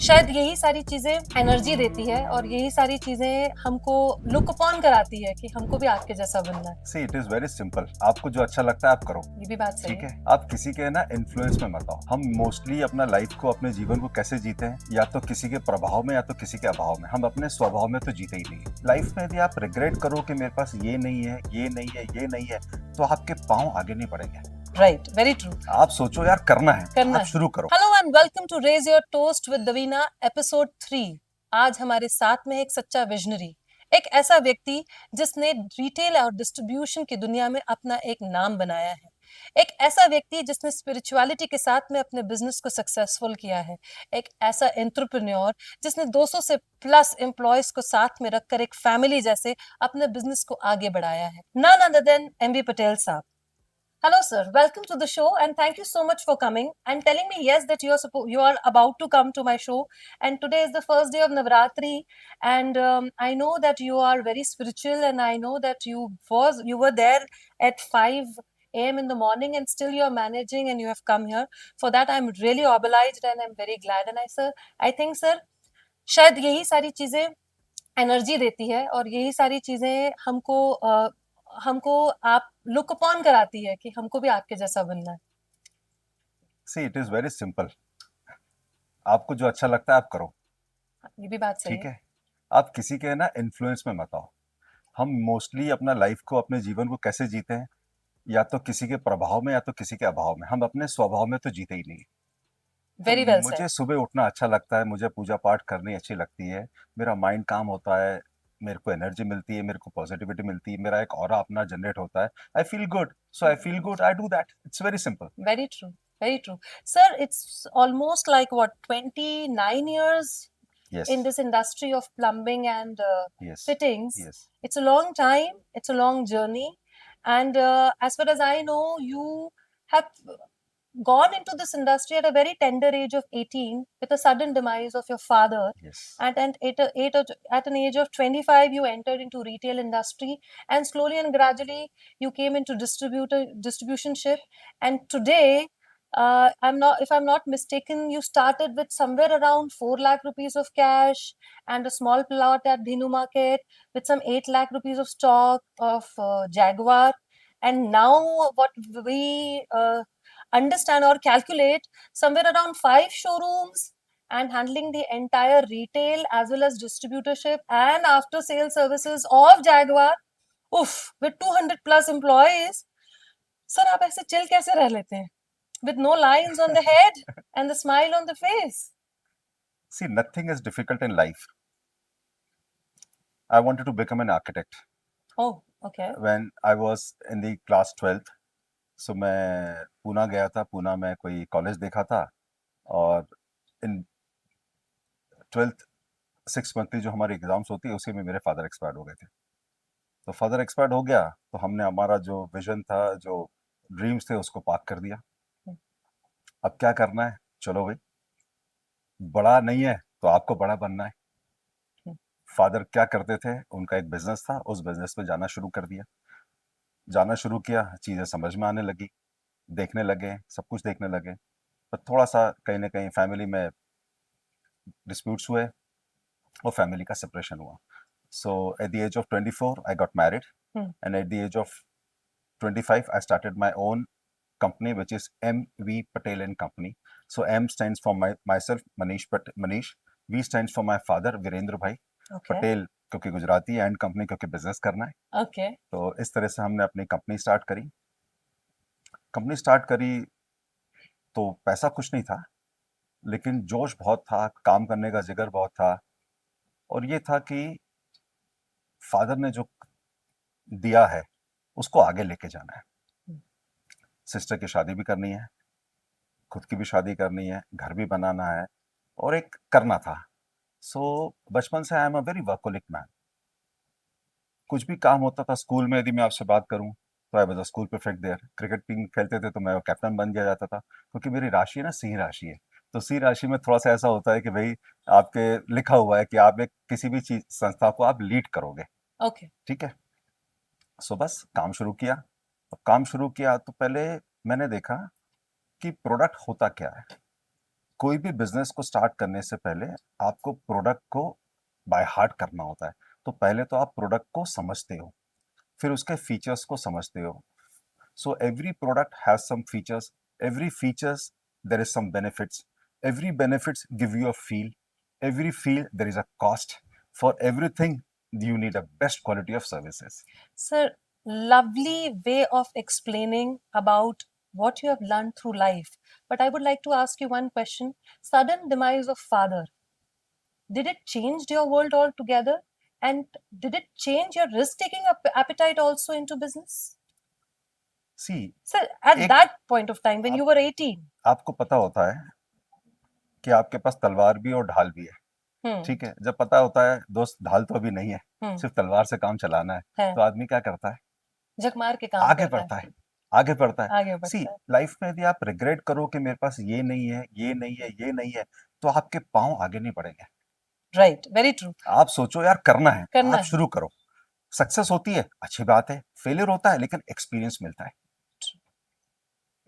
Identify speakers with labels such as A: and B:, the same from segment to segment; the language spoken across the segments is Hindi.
A: शायद यही सारी चीज़ें एनर्जी देती है और यही सारी चीज़ें हमको लुक अपॉन कराती है कि हमको भी आपके जैसा बनना है।
B: See it is very simple. आपको जो अच्छा लगता है आप करो।
A: ये भी बात सही
B: ठीक
A: है।
B: है, आप किसी के ना इन्फ्लुएंस में मत आओ। हम मोस्टली अपना लाइफ को, अपने जीवन को कैसे जीते हैं, या तो किसी के प्रभाव में या तो किसी के अभाव में। हम अपने स्वभाव में तो जीते ही नहीं। लाइफ में यदि आप रिग्रेट करो कि मेरे पास ये नहीं है, ये नहीं है, ये नहीं है, तो आपके पांव आगे नहीं बढ़ेंगे।
A: Right, very true.
B: आप सोचो यार, करना
A: करना
B: आप
A: है।
B: शुरू करो।
A: Hello and welcome to raise your toast with Davina episode 3। आज हमारे साथ में एक सच्चा विजनरी, एक ऐसा व्यक्ति जिसने रिटेल और डिस्ट्रीब्यूशन की दुनिया में अपना एक नाम बनाया है। एक ऐसा व्यक्ति जिसने स्पिरिचुअलिटी के साथ में अपने बिजनेस को सक्सेसफुल किया है। एक ऐसा एंटरप्रेन्योर जिसने 200 से प्लस एम्प्लॉयज को साथ में रखकर एक फैमिली जैसे अपने बिजनेस को आगे बढ़ाया है। None other than MB Patel साहब। Hello, sir. Welcome to the show, and thank you so much for coming and telling me yes that you are about to come to my show. And today is the first day of Navratri, and I know that you are very spiritual, and I know that you were there at 5 a.m. in the morning, and still you are managing, and you have come here. For that, I'm really obliged, and I'm very glad. And I think, sir, शायद यही सारी चीजें एनर्जी देती है और यही सारी चीजें हमको आप लुक अपॉन कराती है कि हमको भी आपके जैसा बनना है।
B: See it is very simple. आपको जो अच्छा लगता है आप करो।
A: ये भी बात सही
B: ठीक
A: है।
B: है, आप किसी के ना इन्फ्लुएंस में मत आओ। हम मोस्टली अपना लाइफ को, अपने जीवन को कैसे जीते हैं, या तो किसी के प्रभाव में या तो किसी के अभाव में। हम अपने स्वभाव में तो जीते ही नहीं। तो
A: वेरी वेल सेड।
B: मुझे सुबह उठना अच्छा लगता है, मुझे पूजा पाठ करनी अच्छी लगती है। मेरा माइंड काम होता है, मेरे को एनर्जी मिलती है, मेरे को पॉजिटिविटी मिलती है, मेरा एक ऑरा अपना जनरेट होता है। I feel good, so I feel good, I do that. It's very simple.
A: Very true, very true. Sir, it's almost like what 29 years
B: yes,
A: in this industry of plumbing and
B: yes,
A: fittings.
B: Yes.
A: It's a long time, it's a long journey, and as far as I know, you have gone into this industry at a very tender age of 18 with a sudden demise of your father.
B: Yes,
A: At an age of 25, you entered into retail industry, and slowly and gradually you came into distributionship. And today, if I'm not mistaken, you started with somewhere around 4 lakh rupees of cash and a small plot at Dhinu Market with some 8 lakh rupees of stock of Jaguar. And now what we understand or calculate, somewhere around 5 showrooms and handling the entire retail as well as distributorship and after sales services of Jaguar. Oof, with 200 plus employees. Sir, आप ऐसे chill कैसे रह लेते हैं? With no lines on the head and the smile on the face.
B: See nothing is difficult in life. I wanted to become an architect
A: Oh, okay.
B: When I was in the class 12th। So मैं पूना गया था, पूना में कोई कॉलेज देखा था। और इन 12th 6 मंथली जो हमारी एग्जाम्स होती है, उसी में मेरे फादर एक्सपायर हो गए थे। तो फादर एक्सपायर्ड हो गया, तो हमने हमारा जो विजन था, जो ड्रीम्स थे, उसको पार्क कर दिया। अब क्या करना है, चलो भाई, बड़ा नहीं है तो आपको बड़ा बनना है। फादर क्या करते थे, उनका एक बिजनेस था, उस बिजनेस में जाना शुरू कर दिया। जाना शुरू किया, चीज़ें समझ में आने लगी, देखने लगे, सब कुछ देखने लगे। पर थोड़ा सा कहीं ना कहीं फैमिली में डिस्प्यूट्स हुए और फैमिली का सेपरेशन हुआ। So at the age of 24 I got married,
A: Hmm.
B: And at the age of 25 I started my own company, which is MV Patel and Company. So M stands for myself, Manish. V stands for my father, Virendra Bhai.
A: Okay.
B: Patel क्योंकि गुजराती है, एंड कंपनी क्योंकि बिजनेस करना है।
A: Okay.
B: तो इस तरह से हमने अपनी कंपनी स्टार्ट करी। कंपनी स्टार्ट करी तो पैसा कुछ नहीं था, लेकिन जोश बहुत था, काम करने का जिगर बहुत था। और ये था कि फादर ने जो दिया है उसको आगे लेके जाना है। सिस्टर की शादी भी करनी है, खुद की भी शादी करनी है, घर भी बनाना है, और एक करना था। सो बचपन से I am a very workaholic man. कुछ भी काम होता था स्कूल में, यदि मैं आपसे बात करूं, तो I was a school perfect there. Cricket team खेलते थे तो मैं कैप्टन बन गया जाता था, क्योंकि मेरी राशि है ना, सिंह राशि है। तो सिंह राशि में थोड़ा सा ऐसा होता है कि भाई, आपके लिखा हुआ है कि आप एक किसी भी चीज संस्था को आप लीड करोगे।
A: Okay.
B: ठीक है। सो बस काम शुरू किया। अब काम शुरू किया तो पहले मैंने देखा कि प्रोडक्ट होता क्या है। कोई भी बिजनेस को स्टार्ट करने से पहले आपको प्रोडक्ट को बाय हार्ट करना होता है। तो पहले तो आप प्रोडक्ट को समझते हो, फिर उसके फीचर्स को समझते हो। So every product has some features, every features there is some benefits, every benefits give you a feel, every feel there is a cost, for everything you need a best quality of services.
A: Sir, lovely way of explaining about what you have learned through life. But I would like to ask you one question. Sudden demise of father, did it change your world altogether? And did it change your risk-taking appetite also into business?
B: See,
A: Sir, at
B: एक
A: that point of time when
B: आप
A: you were 18.
B: आपको पता होता है कि आपके पास तलवार भी और ढाल भी है,
A: Hmm.
B: ठीक है? जब पता होता है दोस्त ढाल तो अभी नहीं है,
A: Hmm.
B: सिर्फ तलवार से काम चलाना है,
A: है
B: तो आदमी क्या करता है?
A: झक मार के काम
B: आगे
A: करता है,
B: बढ़ता है, आगे बढ़ता है।
A: आगे
B: सी
A: बढ़ता है।
B: लाइफ में यदि आप रिग्रेट करो कि मेरे पास ये नहीं है, ये नहीं है, ये नहीं है, तो आपके पाँव आगे नहीं बढ़ेंगे।
A: Right, very true.
B: आप सोचो यार करना है,
A: करना
B: आप
A: है।
B: शुरू करो। सक्सेस होती है, अच्छी बात है, फेलियर होता है लेकिन एक्सपीरियंस मिलता है।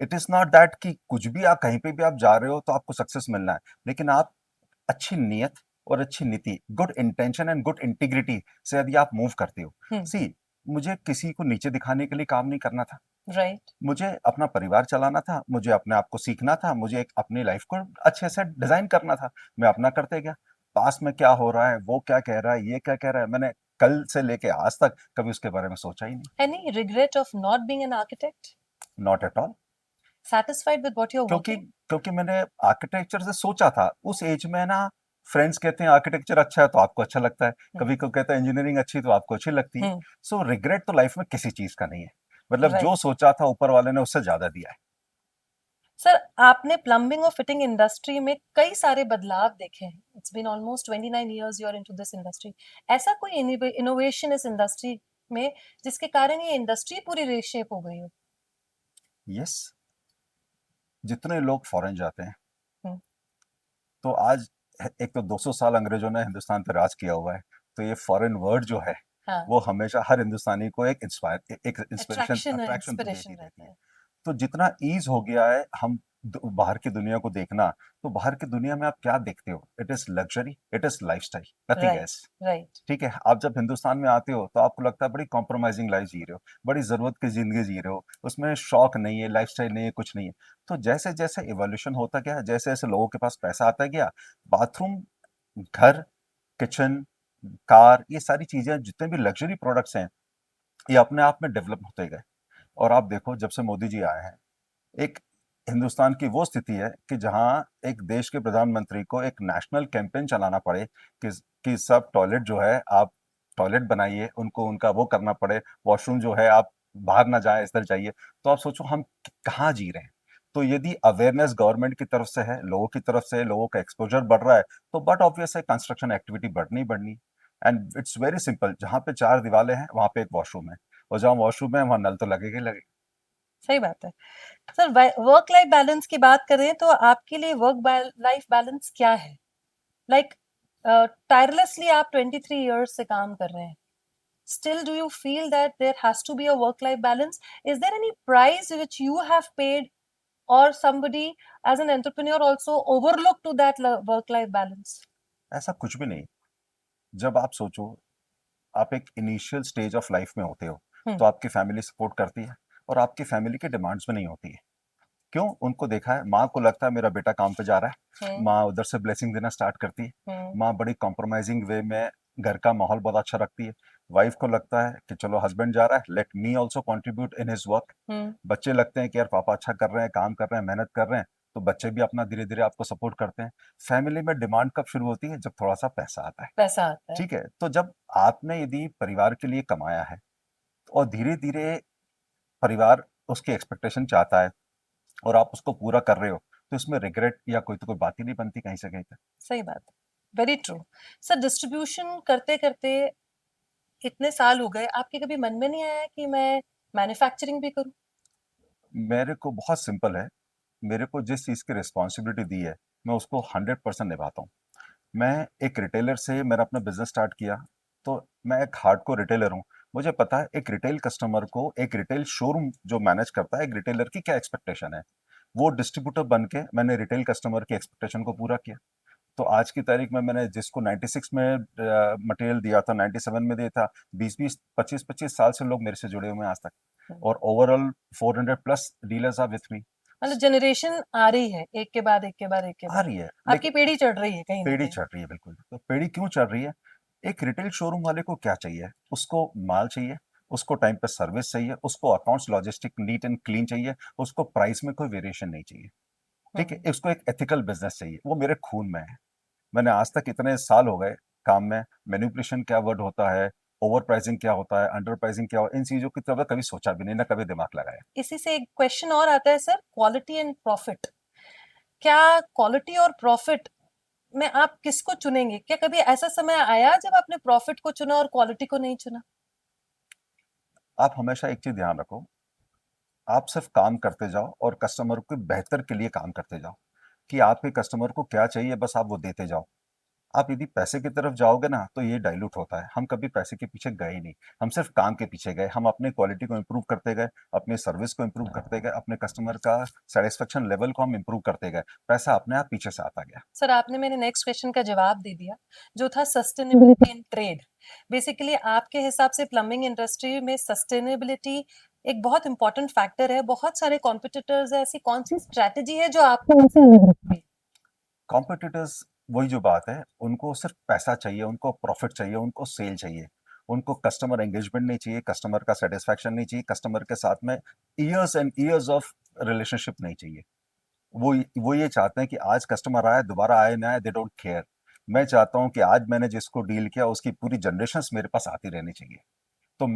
B: इट इज़ नॉट दैट कि कुछ भी आप कहीं पे भी आप जा रहे हो तो आपको सक्सेस मिलना है, लेकिन आप अच्छी नीयत और अच्छी नीति, good intention and good integrity से यदि आप मूव करते हो।
A: हम्म।
B: सी मुझे किसी को नीचे दिखाने के लिए काम नहीं करना था,
A: राइट।
B: मुझे अपना परिवार चलाना था, मुझे अपने आप को सीखना था, मुझे एक अपनी लाइफ को अच्छे से डिजाइन करना था। मैं अपना करते गया। पास में क्या हो रहा है, वो क्या कह रहा है, ये क्या कह रहा है, मैंने कल से लेके आज तक कभी उसके बारे में सोचा ही नहीं।
A: Any regret of not being an architect?
B: Not at all.
A: Satisfied with what you're
B: क्योंकि
A: working?
B: क्योंकि मैंने आर्किटेक्चर से सोचा था उस एज में ना। फ्रेंड्स कहते हैं आर्किटेक्चर अच्छा है तो आपको अच्छा लगता है,
A: हम्म।
B: कभी कोई कहता है इंजीनियरिंग अच्छी तो आपको अच्छी लगती है।
A: हम्म।
B: सो रिग्रेट तो लाइफ में किसी चीज का नहीं है, मतलब जो
A: राइट।
B: सोचा था ऊपर वाले ने उससे ज्यादा दिया है।
A: सर, आपने प्लम्बिंग और फिटिंग इंडस्ट्री में कई सारे बदलाव देखे हैं। It's been almost 29 years you are into this industry. ऐसा कोई इनोवेशन इस इंडस्ट्री में जिसके कारण ये इंडस्ट्री पूरी रीशेप हो गई हो?
B: यस, जितने लोग फॉरेन जाते हैं
A: हम्म।
B: तो आज एक तो 200 साल अंग्रेजों ने हिंदुस्तान पर राज किया हुआ है, तो ये फॉरेन वर्ड जो है
A: हाँ।
B: वो हमेशा हर हिंदुस्तानी को एक इंस्पिरेशन
A: अट्रैक्शन और
B: अट्रैक्शन तो देती
A: इंस्पिरेशन
B: ही देती
A: रहता
B: है।
A: है।
B: तो जितना ईज हो गया है हम बाहर की दुनिया को देखना, तो बाहर की दुनिया में आप क्या देखते हो? It is luxury, it is lifestyle, nothing
A: right.
B: Else.
A: Right.
B: ठीक है, आप जब हिंदुस्तान में आते हो तो आपको लगता है बड़ी कॉम्प्रोमाइजिंग लाइफ जी रहे हो, बड़ी जरूरत की जिंदगी जी रहे हो, उसमें शौक नहीं है, लाइफस्टाइल नहीं है, कुछ नहीं है। तो जैसे जैसे इवोल्यूशन होता गया, जैसे जैसे लोगों के पास पैसा आता गया, बाथरूम, घर, किचन, कार, ये सारी चीजें जितने भी लग्जरी प्रोडक्ट्स हैं ये अपने आप में डेवलप होते गए। और आप देखो जब से मोदी जी आए हैं, एक हिंदुस्तान की वो स्थिति है कि जहां एक देश के प्रधानमंत्री को एक नेशनल कैंपेन चलाना पड़े कि कि सब टॉयलेट जो है आप टॉयलेट बनाइए, उनको उनका वो करना पड़े, वॉशरूम जो है आप बाहर ना जाए, इस तरह चाहिए। तो आप सोचो हम कहाँ जी रहे हैं। तो यदि अवेयरनेस गवर्नमेंट की तरफ से है, लोगों की तरफ से, लोगों का एक्सपोजर बढ़ रहा है, तो बट ऑब्वियस है कंस्ट्रक्शन एक्टिविटी बढ़नी ही बढ़नी। एंड इट्स वेरी सिंपल, जहां पे चार दीवारें हैं वहां पे एक वॉशरूम है, और जहां वॉशरूम है वहां नल तो लगेगा ही लगेगा।
A: सही बात है। सर, वर्क लाइफ बैलेंस की बात करें तो आपके लिए वर्क लाइफ बैलेंस क्या है? लाइक टायरलेसली आप 23 इयर्स से काम कर रहे हैं। Still, do you feel that there has to be a work-life balance? Is there any price which you have paid or somebody as an entrepreneur also overlooked to that work-life balance?
B: ऐसा कुछ भी नहीं। जब आप सोचो, आप एक इनिशियल स्टेज ऑफ लाइफ में होते हो,
A: Hmm.
B: तो आपकी फैमिली सपोर्ट करती है और आपकी फैमिली की डिमांड्स में नहीं होती है। क्यों? उनको देखा है, माँ को लगता है मेरा बेटा काम पे जा रहा है,
A: Hmm.
B: माँ उधर से ब्लेसिंग देना स्टार्ट करती है।
A: Hmm.
B: माँ बड़ी कॉम्प्रोमाइजिंग वे में घर का माहौल बहुत अच्छा रखती है। वाइफ को लगता है कि चलो हस्बैंड जा रहा है, let me also contribute in his work.
A: Hmm.
B: बच्चे लगते हैं कि यार पापा अच्छा कर रहे हैं, काम कर रहे हैं, मेहनत कर रहे हैं, तो बच्चे भी अपना धीरे धीरे आपको सपोर्ट करते हैं। फैमिली में डिमांड कब शुरू होती है? जब थोड़ा सा पैसा आता है।
A: पैसा आता है।
B: ठीक है, तो जब आपने यदि परिवार के लिए कमाया है और धीरे धीरे परिवार उसकी एक्सपेक्टेशन चाहता है और आप उसको पूरा कर रहे हो, तो इसमें रिग्रेट या कोई तो कोई बात ही नहीं बनती कहीं से कहीं तक।
A: सही बात है। Very true. सर, डिस्ट्रीब्यूशन करते करते इतने साल हो गए, आपके कभी मन में नहीं आया कि मैं मैन्युफैक्चरिंग भी करूं?
B: मेरे को बहुत सिंपल है, मेरे को जिस चीज़ की रिस्पॉन्सिबिलिटी दी है मैं उसको 100% निभाता हूँ। मैं एक रिटेलर से मैंने अपना बिजनेस स्टार्ट किया, तो मैं एक हार्डकोर रिटेलर हूँ। मुझे पता है एक रिटेल कस्टमर को, एक रिटेल शोरूम जो मैनेज करता है, एक रिटेलर की क्या एक्सपेक्टेशन है। वो डिस्ट्रीब्यूटर बन के मैंने रिटेल कस्टमर की एक्सपेक्टेशन को पूरा किया। तो आज की तारीख में मैंने जिसको 96 में मटेरियल दिया था 97 में दिया था, 20-20 25-25 साल से लोग मेरे से जुड़े हुए हैं आज तक।
A: हम्म।
B: और overall 400 plus dealers are with me.
A: मतलब जनरेशन आ रही है, एक के बाद एक के बाद एक के
B: आ
A: बाद,
B: रही है,
A: आपकी
B: लेकिन
A: पीढ़ी चढ़ रही है कहीं ना
B: पेढ़ी
A: कहीं।
B: चढ़ रही है बिल्कुल। तो पेढ़ी क्यों चढ़ रही है? एक रिटेल शोरूम वाले को क्या चाहिए? उसको माल चाहिए, उसको टाइम पे सर्विस चाहिए, उसको accounts logistic neat and clean चाहिए, उसको प्राइस में कोई वेरिएशन नहीं चाहिए। ठीक है,
A: हम्म।
B: उसको एक एथिकल बिजनेस चाहिए। वो मेरे खून में है। मैंने आज तक इतने साल हो गए काम में, मैनिपुलेशन क्या वर्ड होता है, ओवर प्राइसिंग क्या होता है, अंडर प्राइसिंग क्या हो, इन चीजों की तरफ कभी सोचा भी नहीं, ना कभी दिमाग लगाया।
A: इसी से एक क्वेश्चन और आता है सर, क्वालिटी एंड प्रॉफिट। क्या क्वालिटी और प्रॉफिट में आप किसको चुनेंगे? क्या कभी ऐसा समय आया जब आपने प्रॉफिट को चुना और क्वालिटी को नहीं चुना?
B: आप हमेशा एक चीज ध्यान रखो, आप सिर्फ काम करते जाओ और कस्टमर के बेहतर के लिए काम करते जाओ, कि आपके कस्टमर को क्या चाहिए बस आप वो देते जाओ। आप यदि पैसे की तरफ जाओगे ना तो ये डाइल्यूट होता है। हम कभी पैसे के पीछे गए ही नहीं, हम सिर्फ काम के पीछे गए। हम अपनी क्वालिटी को इम्प्रूव करते गए, अपनी सर्विस को इम्प्रूव करते गए, अपने कस्टमर का सेटिस्फेक्शन लेवल को हम इम्प्रूव करते गए। पैसा अपने आप पीछे से आता गया।
A: सर आपने मेरे नेक्स्ट क्वेश्चन का जवाब दे दिया, जो था सस्टेनेबिलिटी इन ट्रेड। बेसिकली आपके हिसाब से प्लम्बिंग इंडस्ट्री में सस्टेनेबिलिटी एक बहुत इंपॉर्टेंट फैक्टर है। बहुत सारे कॉम्पिटिटर्स है, ऐसी कौन सी स्ट्रेटेजी है जो आपको उनसे अलग रखती है?
B: कॉम्पिटिटर्स, वही जो बात है, उनको सिर्फ पैसा चाहिए, उनको प्रॉफिट चाहिए, उनको सेल चाहिए। उनको कस्टमर एंगेजमेंट नहीं चाहिए, कस्टमर का सेटिस्फैक्शन नहीं चाहिए, कस्टमर के साथ में years and years of relationship नहीं चाहिए। वो ये चाहते हैं कि आज कस्टमर आए, दोबारा आए ना आए, दे डोंट केयर। मैं चाहता हूँ कि आज मैंने जिसको डील किया उसकी पूरी जनरेशन्स मेरे पास आती रहनी चाहिए। तो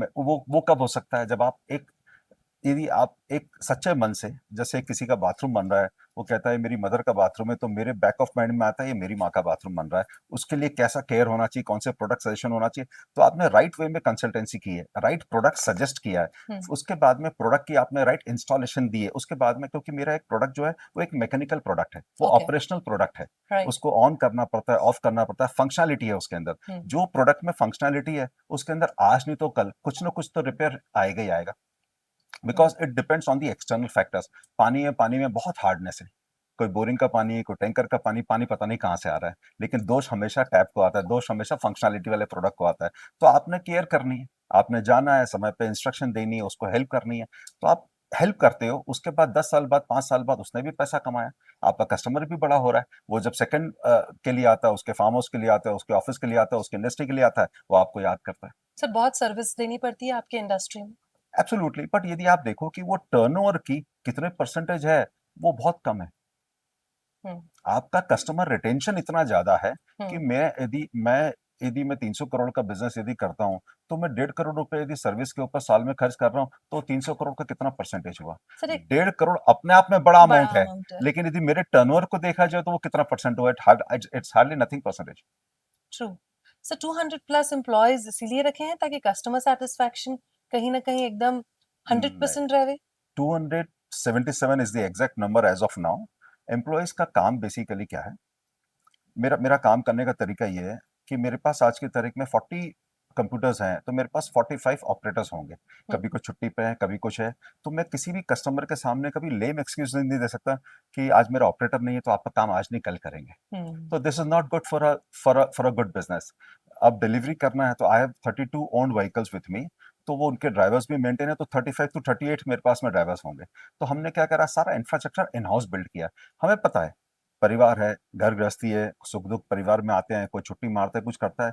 B: वो कब हो सकता है? जब आप एक, यदि आप एक सच्चे मन से, जैसे किसी का बाथरूम बन रहा है, वो कहता है मेरी मदर का बाथरूम है, तो मेरे बैक ऑफ माइंड में आता है ये मेरी माँ का बाथरूम बन रहा है, उसके लिए कैसा केयर होना चाहिए, कौन से प्रोडक्ट सजेशन होना चाहिए। तो आपने राइट वे में कंसल्टेंसी की है, राइट प्रोडक्ट सजेस्ट किया है,
A: हम्म।
B: उसके बाद में प्रोडक्ट की आपने राइट इंस्टॉलेशन दी है, उसके बाद में, क्योंकि मेरा एक प्रोडक्ट जो है वो एक मैकेनिकल प्रोडक्ट है, वो
A: ओके।
B: ऑपरेशनल प्रोडक्ट है।
A: राइट।
B: उसको ऑन करना पड़ता है, ऑफ करना पड़ता है, फंक्शनलिटी है उसके अंदर।
A: हम्म।
B: जो प्रोडक्ट में फंक्शनलिटी है उसके अंदर आज नहीं तो कल कुछ ना कुछ तो रिपेयर आएगा ही आएगा,
A: hmm.
B: Because it depends on the external factors. पानी है, पानी में बहुत हार्डनेस है, कोई बोरिंग का पानी है, कोई टैंकर का पानी, पानी पता नहीं कहाँ से आ रहा है, लेकिन दोष हमेशा टैप को आता है, दोष हमेशा फंक्शनलिटी वाले प्रोडक्ट को आता है। तो आपने केयर करनी है, आपने जाना है, समय पे इंस्ट्रक्शन देनी है, उसको हेल्प करनी है। तो आप हेल्प करते हो, उसके बाद 10 साल बाद, 5 साल बाद उसने भी पैसा कमाया, आपका कस्टमर भी बड़ा हो रहा है। वो जब सेकंड के लिए आता है, उसके फार्म हाउस के लिए आता है, उसके ऑफिस के लिए आता है, उसके इंडस्ट्री के लिए आता है, वो आपको याद करता है।
A: सर बहुत सर्विस देनी पड़ती है आपके इंडस्ट्री में।
B: एब्सोल्युटली, बट यदि आप देखो कि वो टर्नओवर की कितने परसेंटेज है, वो बहुत कम है।
A: हम्म।
B: आपका कस्टमर रिटेंशन इतना ज्यादा है कि
A: हम्म।
B: मैं यदि मैं 300 करोड़ का बिजनेस यदि करता हूं, तो मैं 1.5 करोड़ रुपए यदि सर्विस के ऊपर साल में खर्च कर रहा हूं, तो 300 करोड़ का कितना परसेंटेज हुआ?
A: सर एक
B: 1.5 करोड़ अपने आप में बड़ा
A: बड़ा
B: अमाउंट है,
A: अमाउंट है।
B: लेकिन यदि मेरे टर्नओवर को देखा जाए तो वो कितना परसेंट हुआ? It's hardly nothing percentage.
A: True. Sir 200 plus employees इसीलिए रखे हैं ताकि कस्टमर सेटिस्फैक्शन कहीं ना कहीं एकदम हंड्रेड
B: नहीं,
A: परसेंट रहे।
B: 277 is the exact number as of now. Employees का काम बेसिकली क्या है? मेरा मेरा काम करने का तरीका ये है कि मेरे पास आज की तारीख में 40 कंप्यूटर्स हैं, तो मेरे पास 45 ऑपरेटर्स होंगे।
A: हम्म।
B: कभी कुछ छुट्टी पे है, कभी कुछ है। तो मैं किसी भी कस्टमर के सामने कभी लेम एक्सक्यूज नहीं दे सकता कि आज मेरा ऑपरेटर नहीं है तो आपका काम आज नहीं कल करेंगे।
A: हम्म।
B: तो this is not good for a good business. अब डिलीवरी करना है तो I have 32 owned vehicles with me, तो वो उनके ड्राइवर्स भी मेंटेन है, तो 35 to 38 मेरे पास में ड्राइवर्स होंगे। तो हमने क्या करा, सारा इंफ्रास्ट्रक्चर इन हाउस बिल्ड किया। हमें पता है, परिवार है, घर गृहस्थी है, सुख दुख परिवार में आते हैं, कोई छुट्टी मारता है, कुछ करता है,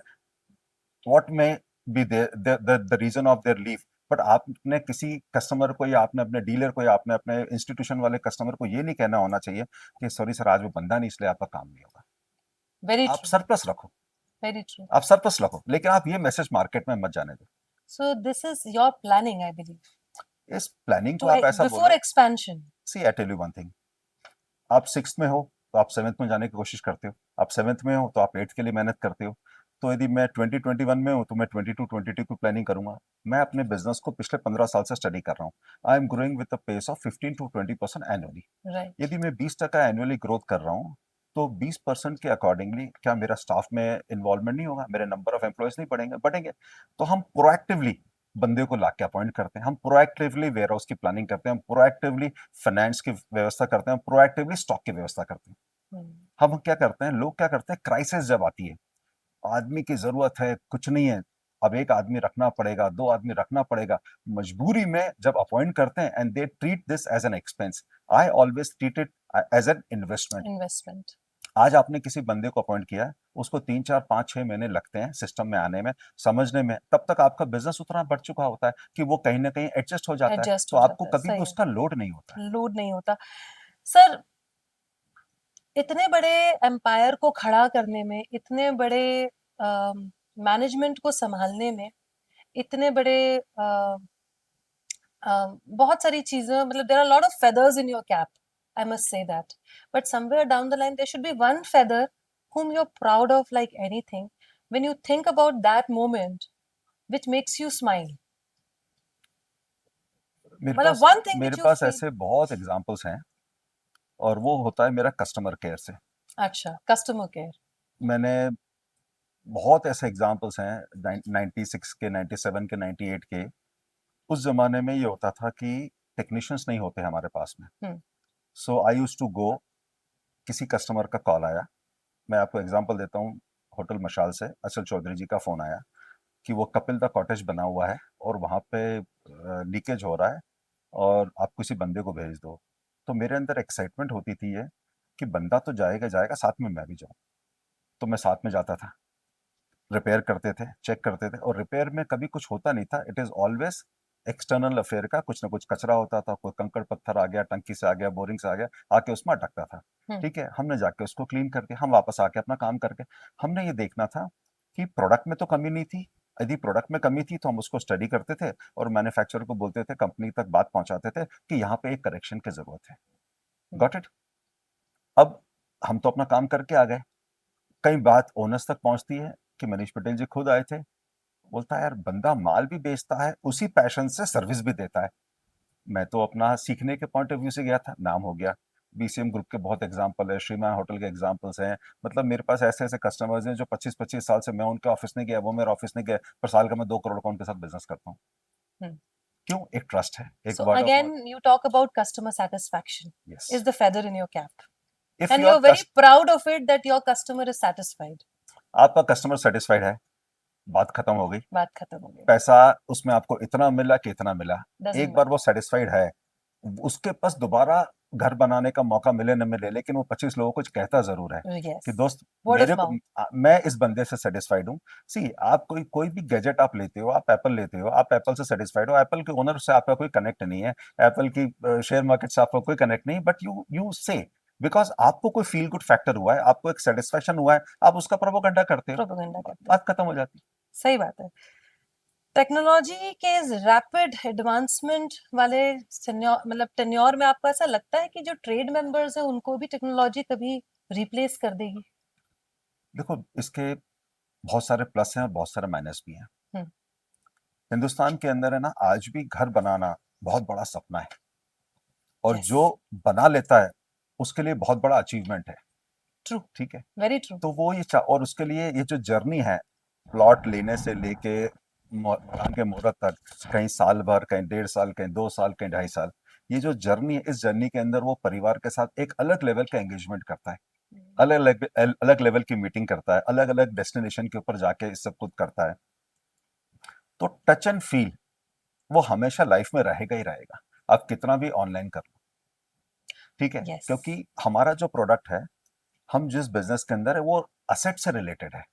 B: what may be the reason of their leave. But आपने किसी कस्टमर को या आपने अपने डीलर को या आपने अपने इंस्टीट्यूशन वाले कस्टमर को ये नहीं कहना होना चाहिए कि सॉरी सर आज वो बंदा नहीं इसलिए आपका काम नहीं होगा।
A: वेरी
B: आप
A: ट्रू।
B: सरप्लस रखो,
A: वेरी ट्रू।
B: आप सरप्लस रखो, लेकिन आप ये मैसेज मार्केट में मत जाने दो।
A: So this is your planning I believe
B: इस प्लानिंग को
A: टू
B: आप ऐसा
A: बिफोर
B: बोलो,
A: expansion.
B: See I tell you one thing, आप सिक्स में हो तो आप सेवन्थ में जाने की कोशिश करते हो, आप सेवन्थ में हो तो आप एट्थ के लिए मेहनत करते हो। तो यदि मैं 2021 में हूँ तो मैं 22 की प्लानिंग करूंगा। मैं अपने बिजनेस को पिछले 15 साल से स्टडी कर रहा हूँ। I am growing with the pace of 15 to 20% annually.
A: Right.
B: यदि मैं 20% एनुअली ग्रोथ कर रहा हूँ, तो 20% के अकॉर्डिंगली क्या मेरा स्टाफ में इन्वॉल्वमेंट नहीं होगा? मेरे नंबर ऑफ एम्प्लॉयज नहीं बढ़ेंगे? बढ़ेंगे। तो हम प्रोएक्टिवली बंदे को ला के अपॉइंट करते हैं, हम प्रोएक्टिवली वेयर हाउस की प्लानिंग करते हैं, हम प्रोएक्टिवली फाइनेंस की व्यवस्था करते हैं, प्रोएक्टिवली स्टॉक की व्यवस्था करते हैं।
A: हम्म,
B: हम क्या करते हैं, लोग क्या करते हैं, क्राइसिस जब आती है, आदमी की जरूरत है, कुछ नहीं है, अब एक आदमी रखना पड़ेगा, दो आदमी रखना पड़ेगा, मजबूरी में जब अपॉइंट करते हैं and they treat this as an expense. I always treat it as an investment.
A: Investment.
B: आज आपने किसी बंदे को अपॉइंट किया है, उसको 3 4 5 6 महीने लगते हैं सिस्टम में आने में, समझने में, तब तक आपका बिजनेस उतना बढ़ चुका होता है कि वो कहीं ना कहीं एडजस्ट हो जाता है,
A: एडजस्ट
B: तो
A: हो
B: आपको
A: जाता है,
B: कभी भी
A: सही है।
B: उसका लोड नहीं होता है।
A: लोड नहीं होता। सर, इतने बड़े एम्पायर को खड़ा करने में, इतने बड़े मैनेजमेंट को संभालने में, इतने बड़े बहुत सारी चीजें, मतलब there are lot of feathers in your cap, I must say that, but somewhere down the line there should be one feather whom you're proud of like anything, when you think about that moment which makes you smile,
B: मेरे
A: मतलब
B: पास
A: one thing
B: मेरे
A: which you
B: पास
A: feel।
B: ऐसे बहुत एग्जांपल्स हैं, और वो होता है मेरा कस्टमर केयर से।
A: अच्छा, कस्टमर केयर।
B: मैंने बहुत ऐसे एग्जांपल्स हैं, 96 के, 97 के, 98 के। उस जमाने में ये होता था कि टेक्नीशियंस नहीं होते हमारे पास में।
A: हम्म।
B: सो आई यूज टू गो, किसी कस्टमर का कॉल आया, मैं आपको एग्जांपल देता हूँ, होटल मशाल से अचल चौधरी जी का फोन आया कि वो कपिल दा कॉटेज बना हुआ है और वहाँ पे लीकेज हो रहा है और आप किसी बंदे को भेज दो। तो मेरे अंदर एक्साइटमेंट होती थी ये कि बंदा तो जाएगा जाएगा, साथ में मैं भी जाऊँ। तो मैं साथ में जाता था, रिपेयर करते थे, चेक करते थे, और रिपेयर में कभी कुछ होता नहीं था, it is always external affair का, कुछ ना कुछ कचरा होता था, कोई कंकड़ पत्थर आ गया, टंकी से आ गया, बोरिंग से आ गया, आके उसमें अटकता था।
A: हम्म।
B: ठीक है, हमने जाके उसको क्लीन करके हम वापस आके अपना काम करके, हमने ये देखना था कि प्रोडक्ट में तो कमी नहीं थी। यदि प्रोडक्ट में कमी थी तो हम उसको स्टडी करते थे और मैन्युफैक्चरर को बोलते थे, कंपनी तक बात पहुंचाते थे कि यहाँ पे एक करेक्शन की जरूरत है।
A: हम्म।
B: Got it. अब हम तो अपना काम करके आ गए, कई बात ओनर्स तक पहुंचती है कि मनीष पटेल जी खुद आए थे, बोलता है यार बंदा माल भी बेचता है, उसी पैशन से सर्विस भी देता है। मैं तो अपना सीखने के पॉइंट ऑफ व्यू से गया था, नाम हो गया। बीसीएम ग्रुप के बहुत एग्जांपल है, श्रीमान होटल के एग्जांपल्स हैं। मतलब मेरे पास ऐसे ऐसे कस्टमर्स हैं जो 25-25 साल से, मैं उनके ऑफिस नहीं गया, वो मेरे ऑफिस नहीं गए, पर साल का मैं 2 करोड़ का उनके साथ बिजनेस करता हूँ।
A: हम्म।
B: क्यों? एक ट्रस्ट है, एक
A: So
B: word of mouth.
A: again, you talk about customer satisfaction
B: yes.
A: is the feather in your cap,
B: if
A: and
B: your
A: you're very proud of it that your customer is satisfied.
B: आपका कस्टमर सेटिस्फाइड है, बात खत्म हो गई।
A: बात खत्म हो गई।
B: पैसा उसमें आपको इतना मिला कि इतना मिला,
A: Doesn't
B: एक बार
A: matter.
B: वो सेटिस्फाइड है, उसके पास दोबारा घर बनाने का मौका मिले न मिले, लेकिन वो 25 लोगों को कुछ कहता जरूर है कि
A: Yes.
B: दोस्त
A: Word of
B: मेरे को,
A: mouth.
B: मैं इस बंदे से सेटिस्फाइड हूँ। सी, आप कोई कोई भी गैजेट आप लेते हो, आप एप्पल लेते हो, आप एप्पल से सेटिस्फाइड हो, एप्पल के ओनर से आपका कोई कनेक्ट नहीं है, एप्पल की शेयर मार्केट से आपका कोई कनेक्ट नहीं, बट यू से, बिकॉज आपको कोई फील गुड फैक्टर हुआ है, आपको एक सेटिस्फेक्शन हुआ है, आप उसका प्रोपोगंडा करते हो,
A: Propaganda करते हैं।
B: बात खत्म हो जाती
A: सही बात है। टेक्नोलॉजी के इस रैपिड एडवांसमेंट वाले मतलब टेन्योर में आपको ऐसा लगता है कि जो ट्रेड मेंबर्स हैं उनको भी टेक्नोलॉजी कभी रिप्लेस कर देगी?
B: है। देखो, इसके बहुत सारे प्लस हैं और बहुत सारे माइनस भी हैं।
A: हम्म।
B: हिंदुस्तान के अंदर है ना, आज भी घर बनाना बहुत बड़ा सपना है, और
A: यस।
B: जो बना लेता है उसके लिए बहुत बड़ा अचीवमेंट है।
A: ट्रू।
B: ठीक है,
A: वेरी ट्रू।
B: तो वो और उसके लिए ये जो जर्नी है, प्लॉट लेने से लेके मकान के मुहूर्त तक, कहीं साल भर, कहीं 1.5 साल, कहीं 2 साल, कहीं 2.5 साल, ये जो जर्नी है, इस जर्नी के अंदर वो परिवार के साथ एक अलग लेवल का एंगेजमेंट करता है, अलग अलग अलग लेवल की मीटिंग करता है, अलग अलग डेस्टिनेशन के ऊपर जाके इस सब कुछ करता है। तो टच एंड फील वो हमेशा लाइफ में रहेगा ही रहेगा, आप कितना भी ऑनलाइन कर लो। ठीक है,
A: यस।
B: क्योंकि हमारा जो प्रोडक्ट है, हम जिस बिजनेस के अंदर है, वो असेट से रिलेटेड है,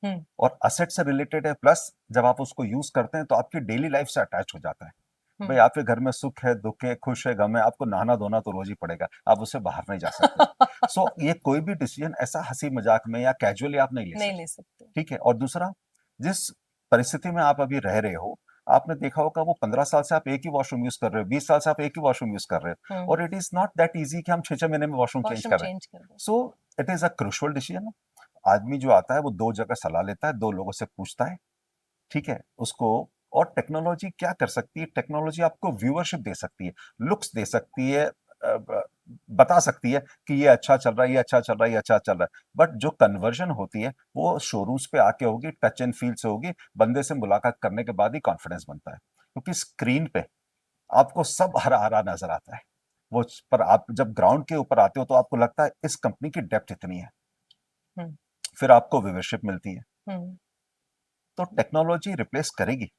A: हम्म।
B: और असेट से रिलेटेड है, प्लस जब आप उसको यूज करते हैं तो आपकी डेली लाइफ से अटैच हो जाता है। भाई,
A: हम्म।
B: आपके घर में सुख है, दुख है, खुश है, गम है, आपको नहाना धोना तो रोज ही पड़ेगा, आप उससे बाहर नहीं जा सकते। सो ये कोई भी डिसीजन ऐसा हंसी मजाक में या कैजुअली आप नहीं ले
A: नहीं
B: सकते।
A: ले सकते।
B: ठीक है, और दूसरा, जिस परिस्थिति में आप अभी रह रहे हो, आपने देखा होगा वो 15 साल से आप एक ही वॉशरूम यूज कर रहे हो, 20 साल से आप एक ही वॉशरूम यूज कर रहे हो, और it is not that easy कि हम 6 6 महीने में वॉशरूम चेंज
A: वॉशरूम
B: कर रहे हैं।
A: चेंज कर दो।
B: So it is a crucial decision. आदमी जो आता है वो 2 जगह सलाह लेता है, 2 लोगों से पूछता है। ठीक है, उसको, और टेक्नोलॉजी क्या कर सकती है, टेक्नोलॉजी आपको व्यूअरशिप दे सकती है, लुक्स दे सकती है, बता सकती है कि ये अच्छा चल रहा है, ये अच्छा चल रहा है, ये अच्छा चल रहा है। बट जो कन्वर्जन होती है वो शोरूम्स पे आके होगी, टच एंड फील से होगी, बंदे से मुलाकात करने के बाद ही कॉन्फिडेंस बनता है। क्योंकि स्क्रीन पे आपको सब हरा-हरा नज़र आता है। वो पर आप जब ग्राउंड के ऊपर आते हो तो आपको लगता है इस कंपनी की डेप्थ इतनी है।
A: हुँ,
B: फिर आपको व्यूवरशिप मिलती है।
A: हुँ,
B: तो टेक्नोलॉजी रिप्लेस करेगी,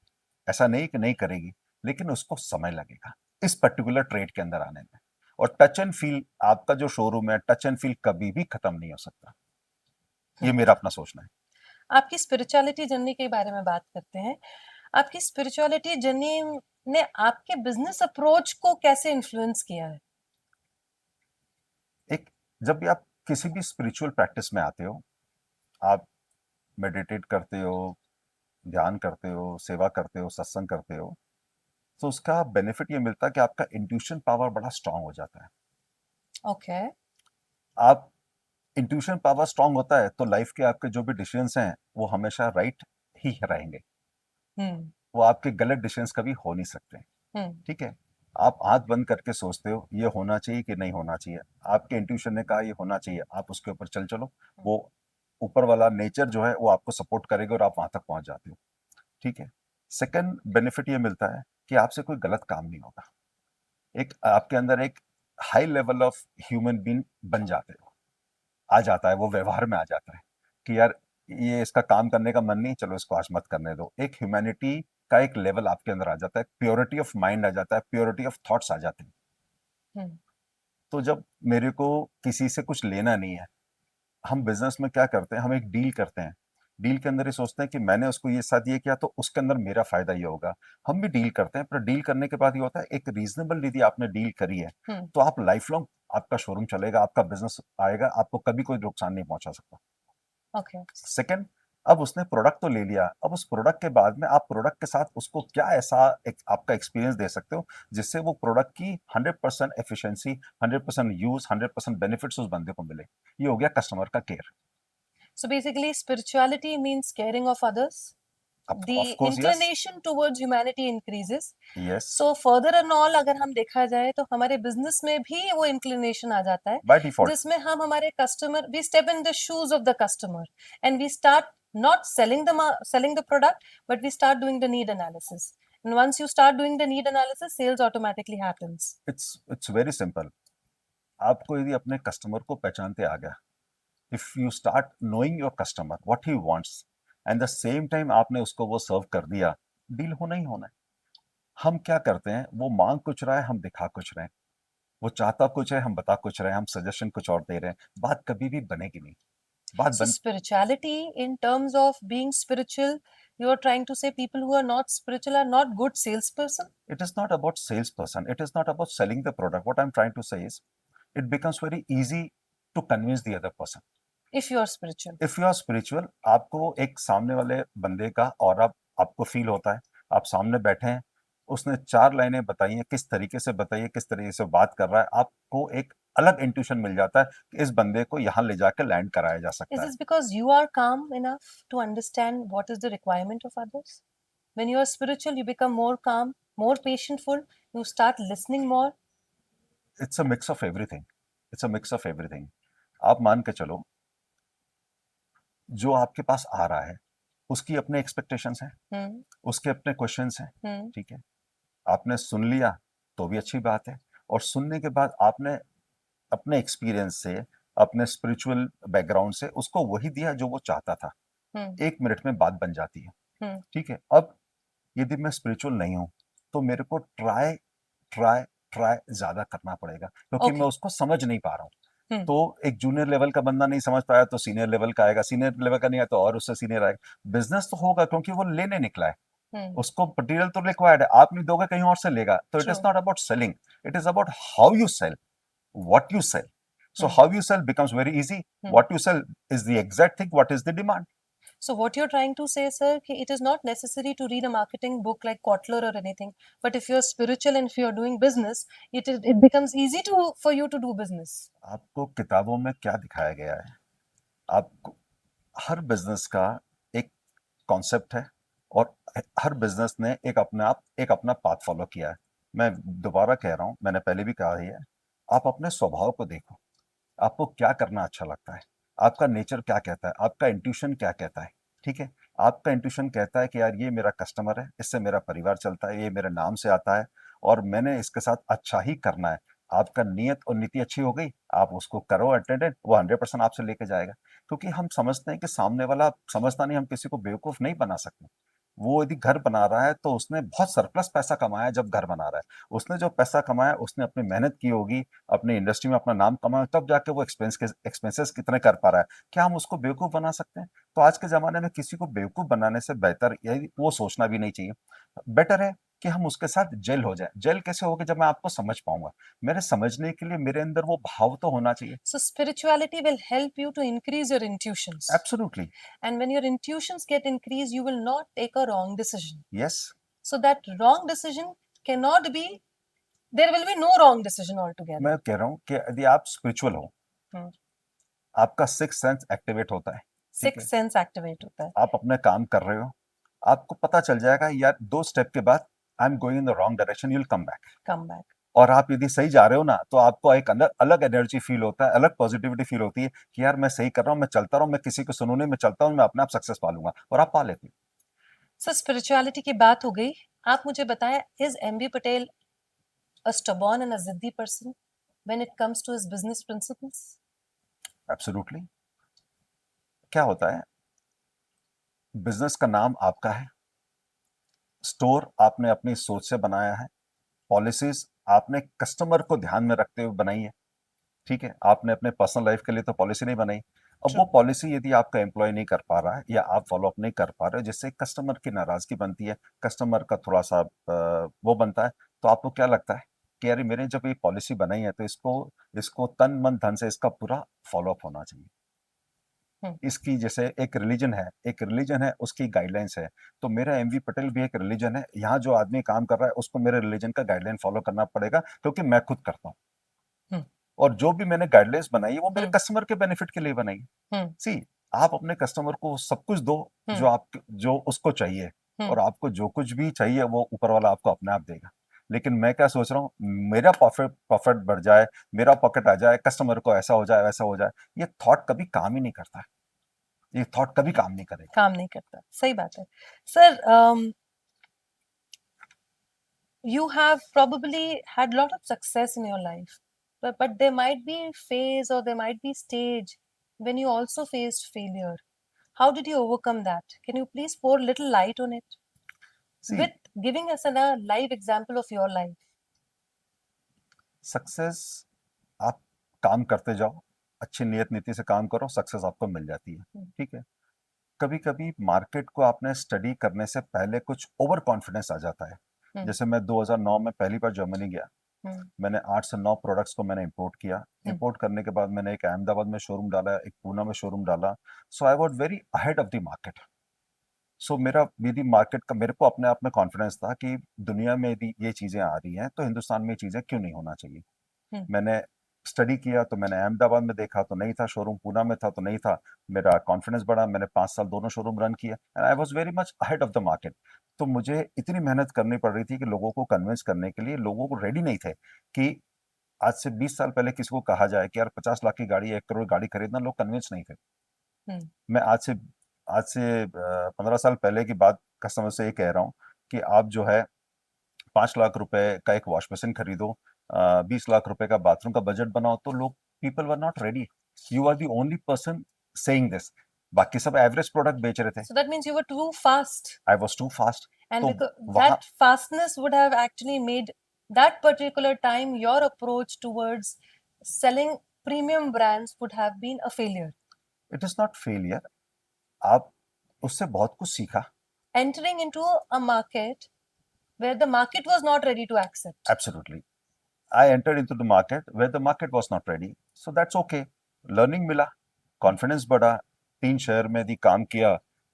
B: ऐसा नहीं कि नहीं करेगी, लेकिन उसको समय लगेगा, इस पर्टिकुलर ट्रेड के अंदर आने में। और टच एंड फील आपका जो शोरूम है, टच एंड फील कभी भी खत्म नहीं हो सकता। ये
A: हुँ।
B: मेरा अपना सोचना है।
A: आपकी स्पिरिचुअलिटी जर्नी के बारे में बात करते हैं। आपकी स्पिरिचुअलिटी जर्नी ने आपके बिज़नेस अप्रोच को कैसे इन्फ्लुएंस किया है?
B: एक जब भी आप किसी भी स्पिरिचुअल प्रैक्टिस में आते हो, आप मेडिटेट करते हो, ध्यान करते हो, सेवा करते हो, सत्संग करते हो, तो उसका बेनिफिट ये मिलता है कि आपका इंट्यूशन पावर बड़ा स्ट्रांग हो जाता है।
A: ओके।
B: आप इंट्यूशन पावर स्ट्रांग होता है तो लाइफ के आपके जो भी डिसीजंस हैं वो हमेशा राइट ही रहेंगे।
A: हुँ,
B: वो आपके गलत डिसीजंस कभी हो नहीं सकते।
A: हुँ,
B: ठीक है। आप आंख बंद करके सोचते हो ये होना चाहिए कि नहीं होना चाहिए, आपके इंट्यूशन ने कहा ये होना चाहिए, आप उसके ऊपर चल चलो।
A: हुँ।
B: वो ऊपर वाला नेचर जो है वो आपको सपोर्ट करेगा और आप वहां तक पहुंच जाते हो। ठीक है। सेकंड बेनिफिट ये मिलता है कि आपसे कोई गलत काम नहीं होगा। एक आपके अंदर एक high level of human being बन जाते हो, आ जाता है, वो व्यवहार में आ जाता है कि यार ये इसका काम करने का मन नहीं, चलो इसको आज मत करने दो। एक ह्यूमैनिटी का एक लेवल आपके अंदर आ जाता है, प्योरिटी ऑफ माइंड आ जाता है, प्योरिटी ऑफ थॉट्स आ जाते हैं।
A: हुँ,
B: तो जब मेरे को किसी से कुछ लेना नहीं है, हम बिजनेस में क्या करते हैं, हम एक डील करते हैं। डील के अंदर ये सोचते हैं कि मैंने उसको ये साथ ये किया तो उसके अंदर मेरा फायदा ये होगा। हम भी डील करते हैं, पर डील करने के बाद ये होता है एक रीजनेबल यदि आपने डील करी है
A: हुँ,
B: तो आप लाइफ लॉन्ग आपका शोरूम चलेगा, आपका बिजनेस आएगा, आपको कभी कोई नुकसान नहीं पहुंचा सकता।
A: ओके।
B: सेकंड, अब उसने प्रोडक्ट तो ले लिया, अब उस प्रोडक्ट के बाद में आप प्रोडक्ट के साथ उसको क्या ऐसा एक आपका एक्सपीरियंस दे सकते हो जिससे वो प्रोडक्ट की 100% एफिशिएंसी, 100% यूज, 100% बेनिफिट्स उस बंदे को मिले। ये हो गया कस्टमर का care.
A: So basically spirituality means caring of others.
B: Of
A: The
B: course yes.
A: inclination towards humanity increases.
B: Yes.
A: So further and all अगर हम देखा जाए तो हमारे बिजनेस में भी वो inclination आ जाता है
B: बाय डिफॉल्ट।
A: जिसमें हम हमारे customer we step in the shoes of the customer and we start not selling the product but we start doing the need analysis. And once you start doing the need analysis, sales automatically happens.
B: It's very simple. आपको यदि अपने कस्टमर को पहचानते आ गया, if you start knowing your customer what he wants and the same time आपने उसको वो सर्व कर दिया, डील होना ही होना है। हम क्या करते हैं, वो मांग कुछ रहा है, हम दिखा कुछ रहे हैं। वो चाहता कुछ है, हम बता कुछ रहे हैं, हम सजेशन कुछ और दे रहे हैं। बात कभी भी बनेगी नहीं। बात
A: So
B: बन
A: spirituality, in terms of being spiritual, you are trying to say people who are not spiritual are not good salesperson.
B: It is not about salesperson. It is not about selling the product. What I'm trying to say is, it becomes very easy to convince the other person.
A: If you are spiritual.
B: If you are spiritual, आपको एक सामने वाले बंदे का और आपको फील होता है, आप सामने बैठे हैं, उसने 4 लाइनें बताई हैं, किस तरीके से बताई है, किस तरीके से बात कर रहा है, आपको एक अलग इंट्यूशन मिल जाता है कि इस बंदे को यहाँ ले जाकर लैंड कराया जा
A: Is
B: सकता है।
A: this because you are calm enough to understand what is the requirement of others? When you are spiritual, you become more calm, more patientful, you start listening more.
B: It's a mix of everything. It's a mix of everything. आप मान के चलो, जो आपके पास आ रहा है, उसकी अपने एक्सपेक्टेशंस हैं,
A: Hmm,
B: उसके अपने क्वेश्चंस हैं।
A: hmm,
B: ठीक है। आपने सुन लिया तो भी अच्छी बात है, और सुनने के बाद आपने अपने एक्सपीरियंस से, अपने स्पिरिचुअल बैकग्राउंड से उसको वही दिया जो वो चाहता था।
A: hmm,
B: 1 मिनट में बात बन जाती है।
A: hmm.
B: ठीक है। अब यदि मैं स्पिरिचुअल नहीं हूं तो मेरे को ट्राई ट्राई ट्राई ज्यादा करना पड़ेगा, क्योंकि मैं
A: Okay.
B: उसको समझ नहीं पा रहा हूँ।
A: Hmm,
B: तो एक जूनियर लेवल का बंदा नहीं समझ पाया तो सीनियर लेवल का आएगा, सीनियर लेवल का नहीं आया तो और उससे सीनियर आएगा। बिजनेस तो होगा क्योंकि वो लेने निकला है,
A: hmm.
B: उसको मटेरियल तो रिक्वायर्ड है, आप नहीं दोगे कहीं और से लेगा। तो it is
A: True.
B: Not about selling, it is about how you sell, what you sell. So
A: Hmm,
B: how you sell becomes very easy.
A: hmm.
B: What you sell is the exact thing, what is the demand.
A: So what you're trying to say, sir, कि it is not necessary to read a marketing book like Kotler or anything, but if you're spiritual and if you're doing business, it becomes easy to for you to do business.
B: आपको किताबों में क्या दिखाया गया है, आपको हर बिजनेस का एक कॉन्सेप्ट है, और हर बिजनेस ने एक अपना पाथ फॉलो किया है। मैं दोबारा कह रहा हूं, मैंने पहले भी कहा ही है, आप अपने स्वभाव को देखो, आपको क्या करना अच्छा लगता है, आपका नेचर क्या कहता है, आपका इंट्यूशन क्या कहता है, ठीक है? आपका इंट्यूशन कहता है कि यार ये मेरा कस्टमर है, इससे मेरा परिवार चलता है, ये मेरे नाम से आता है और मैंने इसके साथ अच्छा ही करना है। आपका नियत और नीति अच्छी हो गई, आप उसको करो अटेंडेंट, वो 100% आपसे लेके जाएगा। क्योंकि हम समझते हैं कि सामने वाला समझता नहीं, हम किसी को बेवकूफ़ नहीं बना सकते। वो यदि घर बना रहा है तो उसने बहुत सरप्लस पैसा कमाया है जब घर बना रहा है। उसने जो पैसा कमाया उसने अपनी मेहनत की होगी, अपनी इंडस्ट्री में अपना नाम कमाया, तब जाके वो एक्सपेंसेस कितने कर पा रहा है। क्या हम उसको बेवकूफ़ बना सकते हैं? तो आज के ज़माने में किसी को बेवकूफ़ बनाने से बेहतर यही वो सोचना भी नहीं चाहिए। बेटर है कि हम उसके साथ जेल हो जाएँ। जेल कैसे होगे? जब मैं आपको समझ पाऊँगा। मेरे समझने के लिए मेरे अंदर वो भाव तो होना चाहिए।
A: So spirituality will help you to increase your intuitions.
B: Absolutely,
A: And when your intuitions get increased, you will not take a wrong decision.
B: Yes.
A: So that wrong decision cannot be, there will be no wrong decision altogether.
B: मैं कह रहा हूँ कि यदि आप स्पिरिचुअल हो,
A: Hmm.
B: आपका सिक्स्थ सेंस एक्टिवेट होता है, ठीक है?
A: Sixth sense activate होता है.
B: आप अपना काम कर रहे हो, आपको पता चल जाएगा यार 2 स्टेप के बाद I am going in the wrong direction, you will come back.
A: Come back.
B: और आप यदि सही जा रहे हो ना, तो आपको एक अंदर अलग एनर्जी फील होता है, अलग पॉजिटिविटी फील होती है कि यार मैं सही कर रहा हूँ, मैं चलता रहा हूँ, मैं किसी को सुनूँ नहीं, मैं चलता हूँ, मैं अपने आप सक्सेस पा लूँगा और आप पा लेते हो।
A: So spirituality की बात हो गई. आप मुझे बताएं, is MB Patel a stubborn and a ziddy person when it comes to his business principles?
B: Absolutely. क्या होता है, बिज़नेस का नाम आपका है, स्टोर आपने अपनी सोच से बनाया है, पॉलिसीज़ आपने कस्टमर को ध्यान में रखते हुए बनाई है, ठीक है? आपने अपने पर्सनल लाइफ़ के लिए तो पॉलिसी नहीं बनाई। अब वो
A: True.
B: पॉलिसी यदि आपका एम्प्लॉयी नहीं कर पा रहा है या आप फ़ॉलो अप नहीं कर पा रहे हो, जिससे कस्टमर की नाराज़गी बनती है, कस्टमर का थोड़ा-सा वो बनता है, तो आपको क्या लगता है कि यार मैंने जब ये पॉलिसी बनाई है तो इसको इसको तन, मन, धन से इसका पूरा फ़ॉलो अप होना चाहिए।
A: Hmm.
B: इसकी जैसे एक रिलीजन है, उसकी गाइडलाइंस है। तो मेरा एमवी पटेल भी एक रिलीजन है। यहाँ जो आदमी काम कर रहा है, उसको मेरे रिलीजन का गाइडलाइन फ़ॉलो करना पड़ेगा क्योंकि मैं खुद करता हूँ।
A: Hmm.
B: और जो भी मैंने गाइडलाइंस बनाई है, वो मेरे
A: Hmm.
B: कस्टमर के बेनिफिट के लिए बनाई है।
A: Hmm.
B: सी, आप अपने कस्टमर को सब कुछ दो
A: Hmm.
B: जो उसको चाहिए
A: Hmm.
B: और आपको जो कुछ भी चाहिए वो ऊपर वाला आपको अपने आप देगा। लेकिन मैं क्या सोच रहा हूँ, मेरा प्रॉफिट प्रॉफिट बढ़ जाए, मेरा पॉकेट आ जाए, कस्टमर को ऐसा हो जाए, वैसा हो जाए, ये थॉट कभी काम ही नहीं करता है। ये थॉट कभी काम नहीं करेगा।
A: काम नहीं करता. सही बात है. Sir, you have probably had a lot of success in your life, but there might be a phase or there might be stage when you also faced failure. How did you overcome that? Can you please pour little light on it
B: see,
A: with giving us a live example of your life?
B: Success आप काम करते जाओ, अच्छी नियत नीति से काम करो, सक्सेस आपको मिल जाती है,
A: Hmm.
B: ठीक है? कभी-कभी मार्केट को आपने स्टडी करने से पहले कुछ ओवर कॉन्फिडेंस आ जाता है।
A: Hmm.
B: जैसे मैं 2009 में पहली बार जर्मनी गया,
A: Hmm.
B: मैंने 8 से 9 प्रोडक्ट्स को मैंने इंपोर्ट किया।
A: Hmm.
B: इंपोर्ट करने के बाद मैंने एक अहमदाबाद में शोरूम डाला, एक पूना में शोरूम डाला। So I was very ahead of the market. सो मेरी मार्केट का मेरे को अपने आप में कॉन्फिडेंस था कि दुनिया में यदि ये चीज़ें आ रही हैं, तो हिंदुस्तान में ये चीज़ें क्यों नहीं होना चाहिए?
A: Hmm.
B: मैंने स्टडी किया तो मैंने अहमदाबाद में देखा तो नहीं था शोरूम, पूना में था तो नहीं था। मेरा कॉन्फिडेंस बढ़ा, मैंने 5 साल दोनों शोरूम रन किए and I was very much ahead of the market. तो मुझे इतनी मेहनत करनी पड़ रही थी कि लोगों को कन्विंस करने के लिए, लोगों को रेडी नहीं थे कि आज से 20 साल पहले किसी को कहा जाए कि यार 50 लाख की गाड़ी, 1 करोड़ की गाड़ी खरीदना, लोग कन्विंस नहीं थे।
A: Hmm.
B: मैं आज से 15 साल पहले की बात का समझ से ये कह रहा हूँ कि आप जो है 5 लाख रुपए का एक वॉश बेसिन खरीदो, 20 लाख रुपए का बाथरूम का बजट बनाओ, तो लोग people were not ready. You are the only person saying this. बाकी सब एवरेज प्रोडक्ट बेच रहे थे।
A: So that means you were too fast,
B: I was too fast.
A: and
B: तो
A: because
B: वहाँ
A: that fastness would have actually made that particular time your approach towards selling premium brands would have been a failure.
B: It is not failure, आप उससे बहुत कुछ सीखा।
A: Entering into a market where the market was not ready to accept.
B: Absolutely. I entered into the market where the market was not ready, so that's okay. Learning मिला, कॉन्फिडेंस बढ़ा, 3 शहर में यदि काम किया,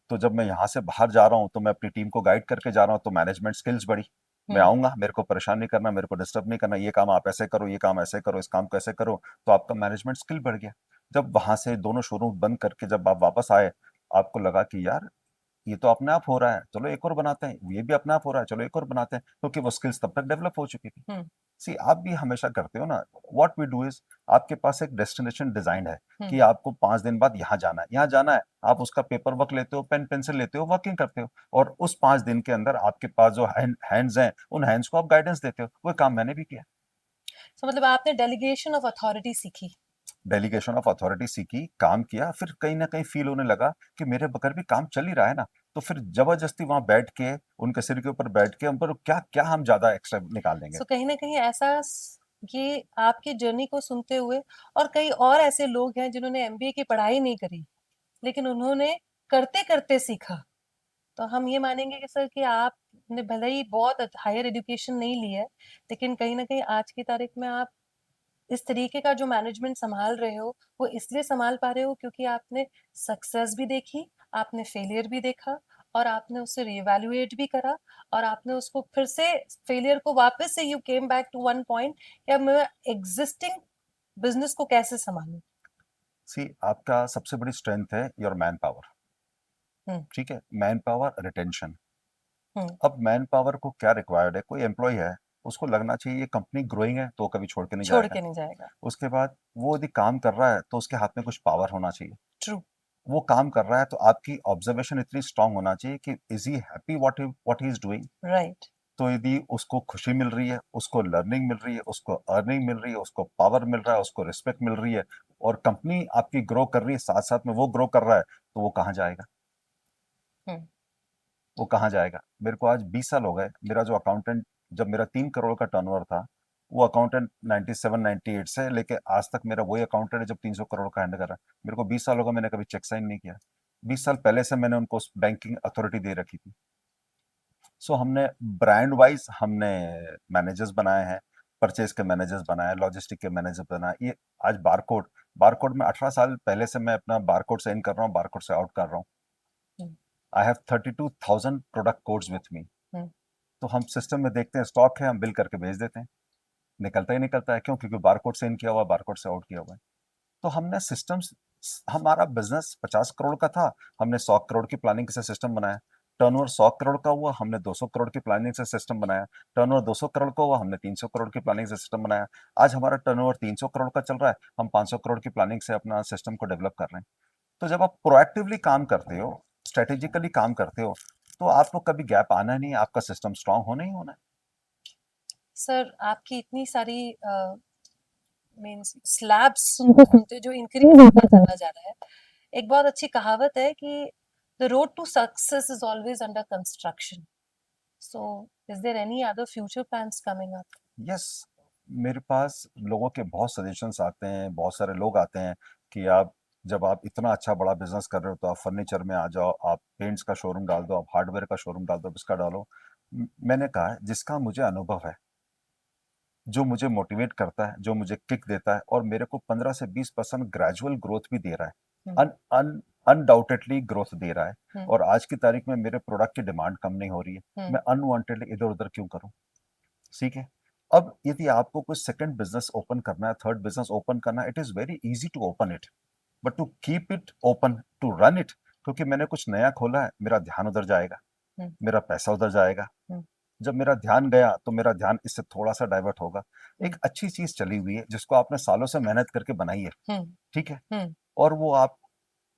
B: तो जब मैं यहाँ से बाहर जा रहा हूँ, तो मैं अपनी टीम को गाइड करके जा रहा हूँ, तो मैनेजमेंट स्किल्स बढ़ी। मैं
A: Hmm.
B: आऊँगा, मेरे को परेशान नहीं करना, मेरे को डिस्टर्ब नहीं करना, ये काम आप ऐसे करो, ये काम ऐसे करो, इस काम को ऐसे करो, तो आपका मैनेजमेंट स्किल बढ़ गया। जब वहाँ से दोनों शोरूम बंद करके जब आप वापस आए, आपको लगा कि यार ये तो अपने आप हो रहा है, चलो एक और बनाते हैं, ये भी अपने आप हो रहा है, चलो एक और बनाते हैं, क्योंकि वो स्किल्स तब तक डेवलप हो चुकी थी।
A: Hmm.
B: सी आप भी हमेशा करते हो ना, व्हाट वी डू इज, आपके पास एक डेस्टिनेशन डिजाइन है कि
A: हम्म।
B: आपको 5 दिन बाद यहाँ जाना है, यहाँ जाना है, आप उसका पेपर वर्क लेते हो, पेन पेंसिल लेते हो, वर्किंग करते हो, और उस 5 दिन के अंदर आपके पास जो हैंड्स हैं, उन हैंड्स को आप गाइडेंस देते हो। वो काम मैंने भी किया।
A: तो मतलब आपने डेलीगेशन ऑफ अथॉरिटी सीखी।
B: डेलीगेशन ऑफ अथॉरिटी सीखी, काम किया, फिर कहीं ना कहीं फील होने लगा कि मेरे बगैर भी काम चल ही रहा है ना, तो फिर जबरदस्ती वहां बैठ के, उनके सिर के ऊपर बैठ के, हम पर क्या क्या हम ज्यादा एक्स्ट्रा निकाल देंगे।
A: सो कहीं ना कहीं ऐसा ये आपकी जर्नी को सुनते हुए, और कई और ऐसे लोग हैं जिन्होंने एमबीए की पढ़ाई नहीं करी लेकिन उन्होंने करते करते सीखा, तो हम ये मानेंगे कि सर कि आपने भले ही बहुत हायर एजुकेशन नहीं ली है लेकिन कहीं ना कहीं आज की तारीख में आप इस तरीके का जो मैनेजमेंट संभाल रहे हो वो इसलिए संभाल पा रहे हो क्योंकि आपने सक्सेस भी देखी, आपने फेलियर भी देखा, और आपने उसे रिएवैल्यूएट भी करा, और आपने उसको फिर से फेलियर को वापस से you came back to one point कि अब मैं एग्जिस्टिंग बिजनेस को कैसे संभालूं।
B: सी आपका सबसे बड़ी स्ट्रेंथ है योर मैन पावर।
A: हम्म।
B: ठीक है, मैन पावर, रिटेंशन।
A: हम्म।
B: अब मैन पावर को क्या रिक्वायर्ड है, कोई एम्प्लॉय है, उसको लगना चाहिए ये कंपनी ग्रोइंग है तो कभी छोड़ के नहीं
A: छोड़
B: जाएगा।
A: के नहीं जाएगा।
B: उसके बाद वो यदि काम कर रहा है तो उसके हाथ में कुछ पावर होना चाहिए।
A: ट्रू।
B: वो काम कर रहा है तो आपकी ऑब्जर्वेशन इतनी स्ट्रांग होना चाहिए कि is he happy what he is doing.
A: Right.
B: तो यदि उसको खुशी मिल रही है, उसको लर्निंग मिल रही है, उसको अर्निंग मिल रही है, उसको पावर मिल रहा है, उसको रिस्पेक्ट मिल रही है, और कंपनी आपकी ग्रो कर रही है, साथ साथ में वो ग्रो कर रहा है, तो वो कहाँ जाएगा?
A: हम्म।
B: वो कहाँ जाएगा? मेरे को आज 20 साल हो गए, मेरा जो अकाउंटेंट, जब मेरा 3 करोड़ का टर्नओवर था, वो अकाउंटेंट 97 98 से लेके आज तक मेरा वही अकाउंटेंट है जब 300 करोड़ का हैंडल कर रहा है। मेरे को 20 साल होगा, मैंने कभी चेक साइन नहीं किया। 20 साल पहले से मैंने उनको बैंकिंग अथॉरिटी दे रखी थी। सो हमने ब्रांड वाइज हमने मैनेजर्स बनाए हैं, परचेज के मैनेजर्स बनाए, लॉजिस्टिक के मैनेजर बनाए। ये आज बारकोड, बारकोड में 18 साल पहले से मैं अपना बारकोड से इन कर रहा हूँ, बारकोड से आउट कर रहा हूँ।
A: Hmm.
B: I have 32,000 product codes with me.
A: Hmm.
B: तो हम सिस्टम में देखते हैं स्टॉक है, हम बिल करके भेज देते हैं, निकलता ही निकलता है। क्यों? क्योंकि बारकोड से इन किया हुआ, बारकोड से आउट किया हुआ है। तो हमने सिस्टम्स, हमारा बिजनेस 50 करोड़ का था, हमने 100 करोड़ की प्लानिंग से सिस्टम बनाया। टर्नओवर 100 करोड़ का हुआ, हमने 200 करोड़ की प्लानिंग से सिस्टम बनाया। टर्नओवर 200 करोड़ का हुआ, हमने 300 करोड़ की प्लानिंग से सिस्टम बनाया। आज हमारा टर्नओवर 300 करोड़ का चल रहा है, हम 500 करोड़ की प्लानिंग से अपना सिस्टम को डेवलप कर रहे हैं। तो जब आप प्रोएक्टिवली काम करते हो, स्ट्रेटेजिकली काम करते हो, तो आपको कभी गैप आना नहीं है, आपका सिस्टम स्ट्रांग होना ही होना है।
A: सर आपकी इतनी सारी मीन्स स्लैब्स सुनते सुनते जो इंक्रीज होता चला जा रहा है, एक बहुत अच्छी कहावत है कि the road to success is always under construction. So is there any other future plans coming up?
B: Yes, मेरे पास लोगों के बहुत सजेशंस आते हैं, बहुत सारे लोग आते हैं कि आप, जब आप इतना अच्छा बड़ा बिजनेस कर रहे हो तो आप फर्नीचर में आ जाओ, आप पेंट्स का शोरूम डाल दो, आप हार्डवेयर का शोरूम डाल दो, इसका डालो। मैंने कहा जिसका मुझे अनुभव है, जो मुझे मोटिवेट करता है, जो मुझे किक देता है, और मेरे को 15 से 20% ग्रेजुअल ग्रोथ भी दे रहा है,
A: हम्म।
B: अन अन अनडाउटेडली ग्रोथ दे रहा है,
A: हम्म।
B: और आज की तारीख में मेरे प्रोडक्ट की डिमांड कम नहीं हो रही है,
A: हम्म।
B: मैं अनवांटेडली इधर उधर क्यों करूं? ठीक है। अब यदि आपको कोई सेकंड बिजनेस ओपन करना है, थर्ड बिजनेस ओपन करना है, it is very easy to open it, but to keep it open, to run it, क्योंकि मैंने कुछ नया खोला है, मेरा ध्यान उधर जाएगा,
A: हम्म।
B: मेरा पैसा उधर जाएगा।
A: हम्म।
B: जब मेरा ध्यान गया तो मेरा ध्यान इससे थोड़ा सा डाइवर्ट होगा। एक
A: हम्म।
B: अच्छी चीज चली हुई है जिसको आपने सालों से मेहनत करके बनाई है,
A: हम्म।
B: ठीक है,
A: हम्म।
B: और वो आप,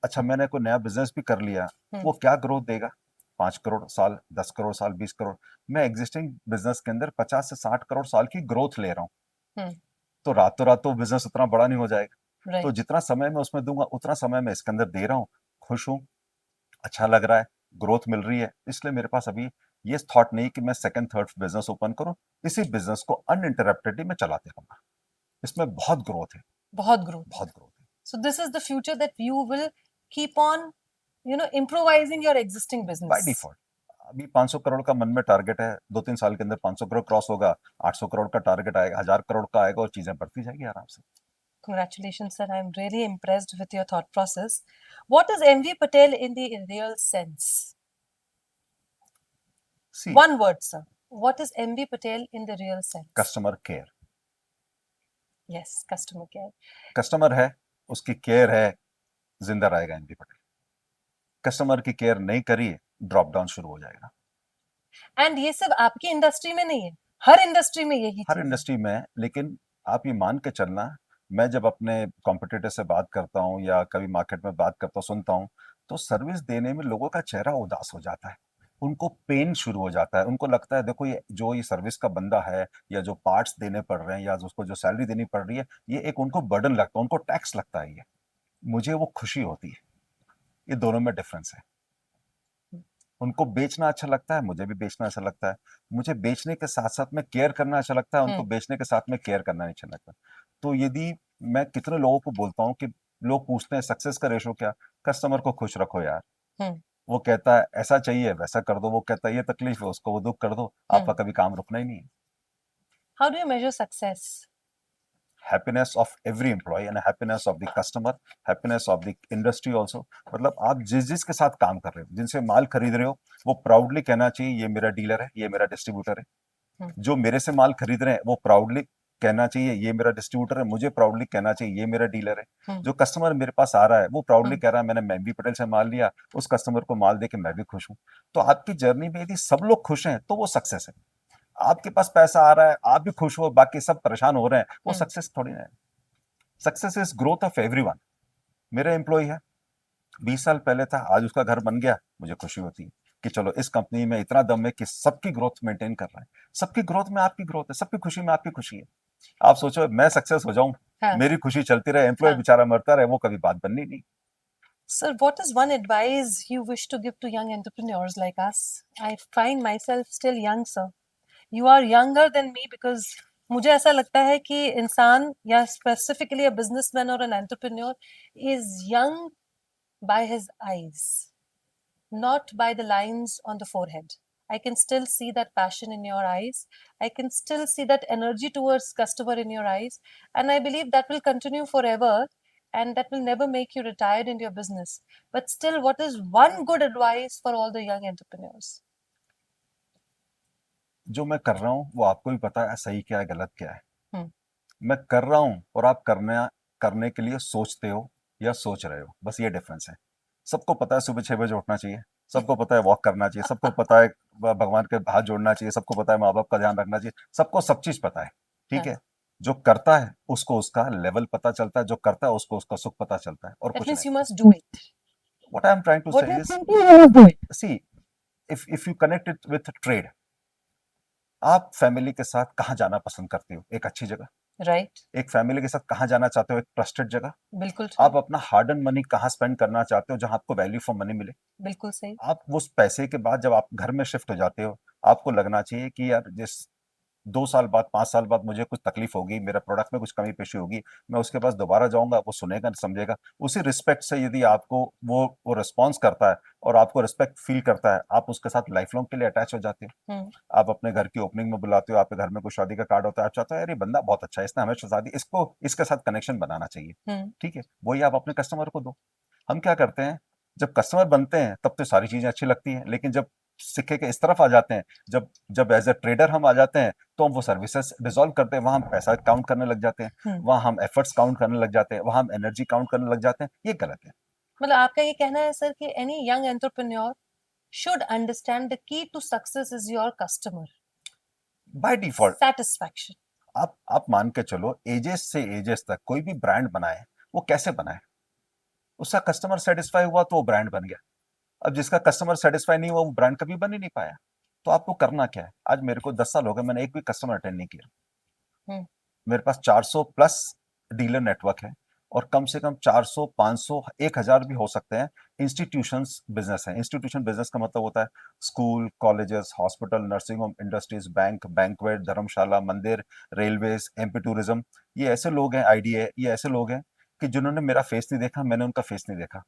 B: अच्छा मैंने कोई नया बिजनेस भी कर लिया,
A: हम्म।
B: वो क्या ग्रोथ देगा? 5 करोड़ साल, 10 करोड़ साल, 20 करोड़। मैं एग्जिस्टिंग बिजनेस के अंदर 50 से 60 करोड़ साल की ग्रोथ ले रहा हूँ,
A: हम्म।
B: तो रातों रात तो बिजनेस उतना बड़ा नहीं हो जाएगा। तो
A: राइट।
B: जितना समय मैं उसमें दूंगा उतना समय मैं इसके अंदर दे रहा हूँ, खुश हूँ, अच्छा लग रहा है, ग्रोथ मिल रही है, इसलिए मेरे पास अभी ये थॉट नहीं कि मैं सेकंड थर्ड बिजनेस ओपन करूं। इसी बिजनेस को अनइंटरप्टेडली मैं चलाते रहूंगा, इसमें बहुत ग्रोथ है,
A: बहुत ग्रोथ है।
B: बहुत ग्रोथ है।
A: सो this is the future that you will keep on improvising your existing
B: by
A: business.
B: Default अभी 500 करोड़ का मन में टारगेट है, 2 3 साल के अंदर 500 करोड़ क्रॉस होगा, 800 करोड़ का टारगेट आएगा, 1000 करोड़ का आएगा, और चीजें बढ़ती जाएगी आराम से।
A: Congratulations, sir. I'm really impressed with your thought process. What is MV Patel in the real sense?
B: See,
A: One word, sir. What is MV Patel in the real sense?
B: Customer care.
A: Yes, customer care.
B: Customer है, उसकी केयर है, जिंदा रहेगा एमपी पटेल। कस्टमर की केयर नहीं करी, ड्रॉप डाउन शुरू हो जाएगा।
A: एंड ये सब आपकी इंडस्ट्री में नहीं है, हर इंडस्ट्री में यही
B: हर
A: चीज है।
B: इंडस्ट्री में है, लेकिन आप ये मान के चलना, मैं जब अपने कॉम्पिटिटर से बात करता हूँ या कभी मार्केट में बात करता हूँ, सुनता हूँ, तो सर्विस देने में लोगों का चेहरा उदास हो जाता है। उनको पेन शुरू हो जाता है। उनको लगता है देखो ये सर्विस का बंदा है, या जो पार्ट्स देने पड़ रहे हैं, या उसको जो सैलरी देनी पड़ रही है, ये एक उनको बर्डन लगता है, उनको टैक्स लगता है ये। मुझे वो खुशी होती है। ये दोनों में डिफरेंस है। उनको बेचना अच्छा लगता है, मुझे भी बेचना अच्छा लगता है। मुझे बेचने के साथ-साथ में केयर करना अच्छा लगता है, उनको
A: हम्म।
B: बेचने के साथ में केयर करना नहीं अच्छा लगता। तो यदि मैं कितने लोगों को बोलता हूँ कि लोग पूछते हैं सक्सेस का रेशो क्या? कस्टमर को खुश रखो यार।
A: हम्म।
B: वो कहता है ऐसा चाहिए वैसा कर दो, वो कहता है ये तकलीफ है उसको वो दुःख कर दो, आपका
A: हम्म।
B: कभी काम रुकना ही नहीं है।
A: How do you measure success?
B: Happiness of every employee and happiness of the customer, happiness of the industry also. मतलब आप जिस के साथ काम कर रहे हो, जिनसे माल खरीद रहे हो, वो प्राउडली कहना चाहिए ये मेरा डीलर है, ये मेरा डिस्ट्रीब्यूटर है।
A: हम्म।
B: जो मेरे से माल खरीद रहे हैं वो प्राउडली कहना चाहिए ये मेरा डिस्ट्रीब्यूटर है, मुझे प्राउडली कहना चाहिए ये मेरा डीलर है।
A: हम्म।
B: जो कस्टमर मेरे पास आ रहा है वो प्राउडली
A: हम्म।
B: कह रहा है मैंने एमबी पटेल से माल लिया, उस कस्टमर को माल देके मैं भी खुश हूँ। तो आपकी जर्नी में यदि सब लोग खुश हैं तो वो सक्सेस है। आपके पास पैसा आ रहा है, आप भी खुश हो, बाकी सब परेशान हो रहे हैं, वो
A: हम्म।
B: सक्सेस थोड़ी ना है। Success is growth of everyone. मेरा एम्प्लॉय है, 20 साल पहले था, आज उसका घर बन गया, मुझे खुशी होती है कि चलो इस कंपनी में इतना दम है कि सबकी ग्रोथ मेंटेन कर रहा है। सबकी ग्रोथ में आपकी ग्रोथ है, सबकी खुशी में आपकी खुशी है। आप सोचो मैं सक्सेस हो जाऊं,
A: हाँ।
B: मेरी खुशी चलती रहे, एम्प्लॉय
A: हाँ।
B: बेचारा मरता रहे, वो कभी बात बननी नहीं।
A: Sir, what is one advice you wish to give to young entrepreneurs like us? I find myself still young, sir. You are younger than me because मुझे ऐसा लगता है कि इंसान या स्पेसिफिकली अ बिजनेसमैन और an entrepreneur is young by his eyes, not by the lines on the forehead. I can still see that passion in your eyes. I can still see that energy towards customer in your eyes. And I believe that will continue forever and that will never make you retired in your business. But still, what is one good advice for all the young entrepreneurs?
B: जो मैं कर रहा हूँ वो आपको भी पता है सही क्या है गलत क्या है।
A: Hmm.
B: मैं कर रहा हूँ और आप करने के लिए सोचते हो या सोच रहे हो, बस ये डिफरेंस है। सबको पता है सुबह 6 बजे उठना चाहिए, सबको पता है वॉक करना चाहिए, सबको पता है भगवान के हाथ जोड़ना चाहिए, सबको पता है माँ बाप का ध्यान रखना चाहिए, सबको सब चीज पता है। ठीक
A: हाँ.
B: है। जो करता है उसको उसका लेवल पता चलता है, जो करता है उसको उसका सुख पता चलता है, और
A: That
B: कुछ
A: means
B: नहीं।
A: you must do it.
B: What I am trying to
A: What
B: say
A: you're
B: is,
A: thinking, you must do it.
B: See, if you connect it with trade, आप फैमिली के साथ कहाँ जाना पसंद करते हो? एक अच्छी जगह।
A: Right.
B: एक फैमिली के साथ कहाँ जाना चाहते हो? एक ट्रस्टेड जगह।
A: बिल्कुल सही.
B: आप अपना हार्ड एंड मनी कहाँ स्पेंड करना चाहते हो जहां आपको वैल्यू फॉर मनी मिले?
A: बिल्कुल सही.
B: आप उस पैसे के बाद जब आप घर में शिफ्ट हो जाते हो, आपको लगना चाहिए कि यार जिस 2 साल बाद 5 साल बाद मुझे कुछ तकलीफ होगी, मेरा प्रोडक्ट में कुछ कमी पेशी होगी, मैं उसके पास दोबारा जाऊंगा, वो सुनेगा समझेगा। उसी रिस्पेक्ट से यदि आपको वो रिस्पॉन्स करता है और आपको रिस्पेक्ट फील करता है, आप उसके साथ लाइफ लॉन्ग के लिए अटैच हो जाते हो।
A: हम्म.
B: आप अपने घर की ओपनिंग में बुलाते हो, आपके घर में कोई शादी का कार्ड होता है, आप चाहते हो यार ये बंदा बहुत अच्छा है, इसने हमें शादी, इसको इसके साथ कनेक्शन बनाना चाहिए।
A: हम्म.
B: ठीक है, वही आप अपने कस्टमर को दो। हम क्या करते हैं, जब कस्टमर बनते हैं तब तो सारी चीजें अच्छी लगती हैं, लेकिन जब सिक्के के इस तरफ आ जाते हैं, जब जब एज अ ट्रेडर हम आ जाते हैं, तो हम वो सर्विसेज डिसॉल्व करते हैं, वहां हम पैसा काउंट करने लग जाते हैं,
A: हम्म.
B: वहां हम एफर्ट्स काउंट करने लग जाते हैं, वहां हम एनर्जी काउंट करने लग जाते हैं। ये गलत है।
A: मतलब आपका ये कहना है सर कि any young entrepreneur should understand the key to success is your customer
B: by default
A: satisfaction.
B: आप मान के चलो, एजेस से एजेस तक कोई भी ब्रांड बनाए, वो कैसे बनाए? उसका कस्टमर सेटिस्फाई हुआ तो वो ब्रांड बन गया। अब जिसका कस्टमर सेटिस्फाई नहीं हुआ वो ब्रांड कभी बन ही नहीं पाया। तो आपको करना क्या है? आज मेरे को 10 साल हो गए, मैंने एक भी कस्टमर अटेंड नहीं किया।
A: हम्म.
B: मेरे पास 400 प्लस डीलर नेटवर्क है, और कम से कम 400 500 1000 भी हो सकते हैं इंस्टीट्यूशंस बिजनेस है। इंस्टीट्यूशन बिजनेस का मतलब होता है school, colleges, hospital, nursing home, industries, bank, banquet, धर्मशाला, मंदिर, रेलवेज, एमपी टूरिज्म। ये ऐसे लोग हैं, आईडीए, ये ऐसे लोग हैं कि जिन्होंने मेरा फेस नहीं देखा, मैंने उनका फेस नहीं देखा।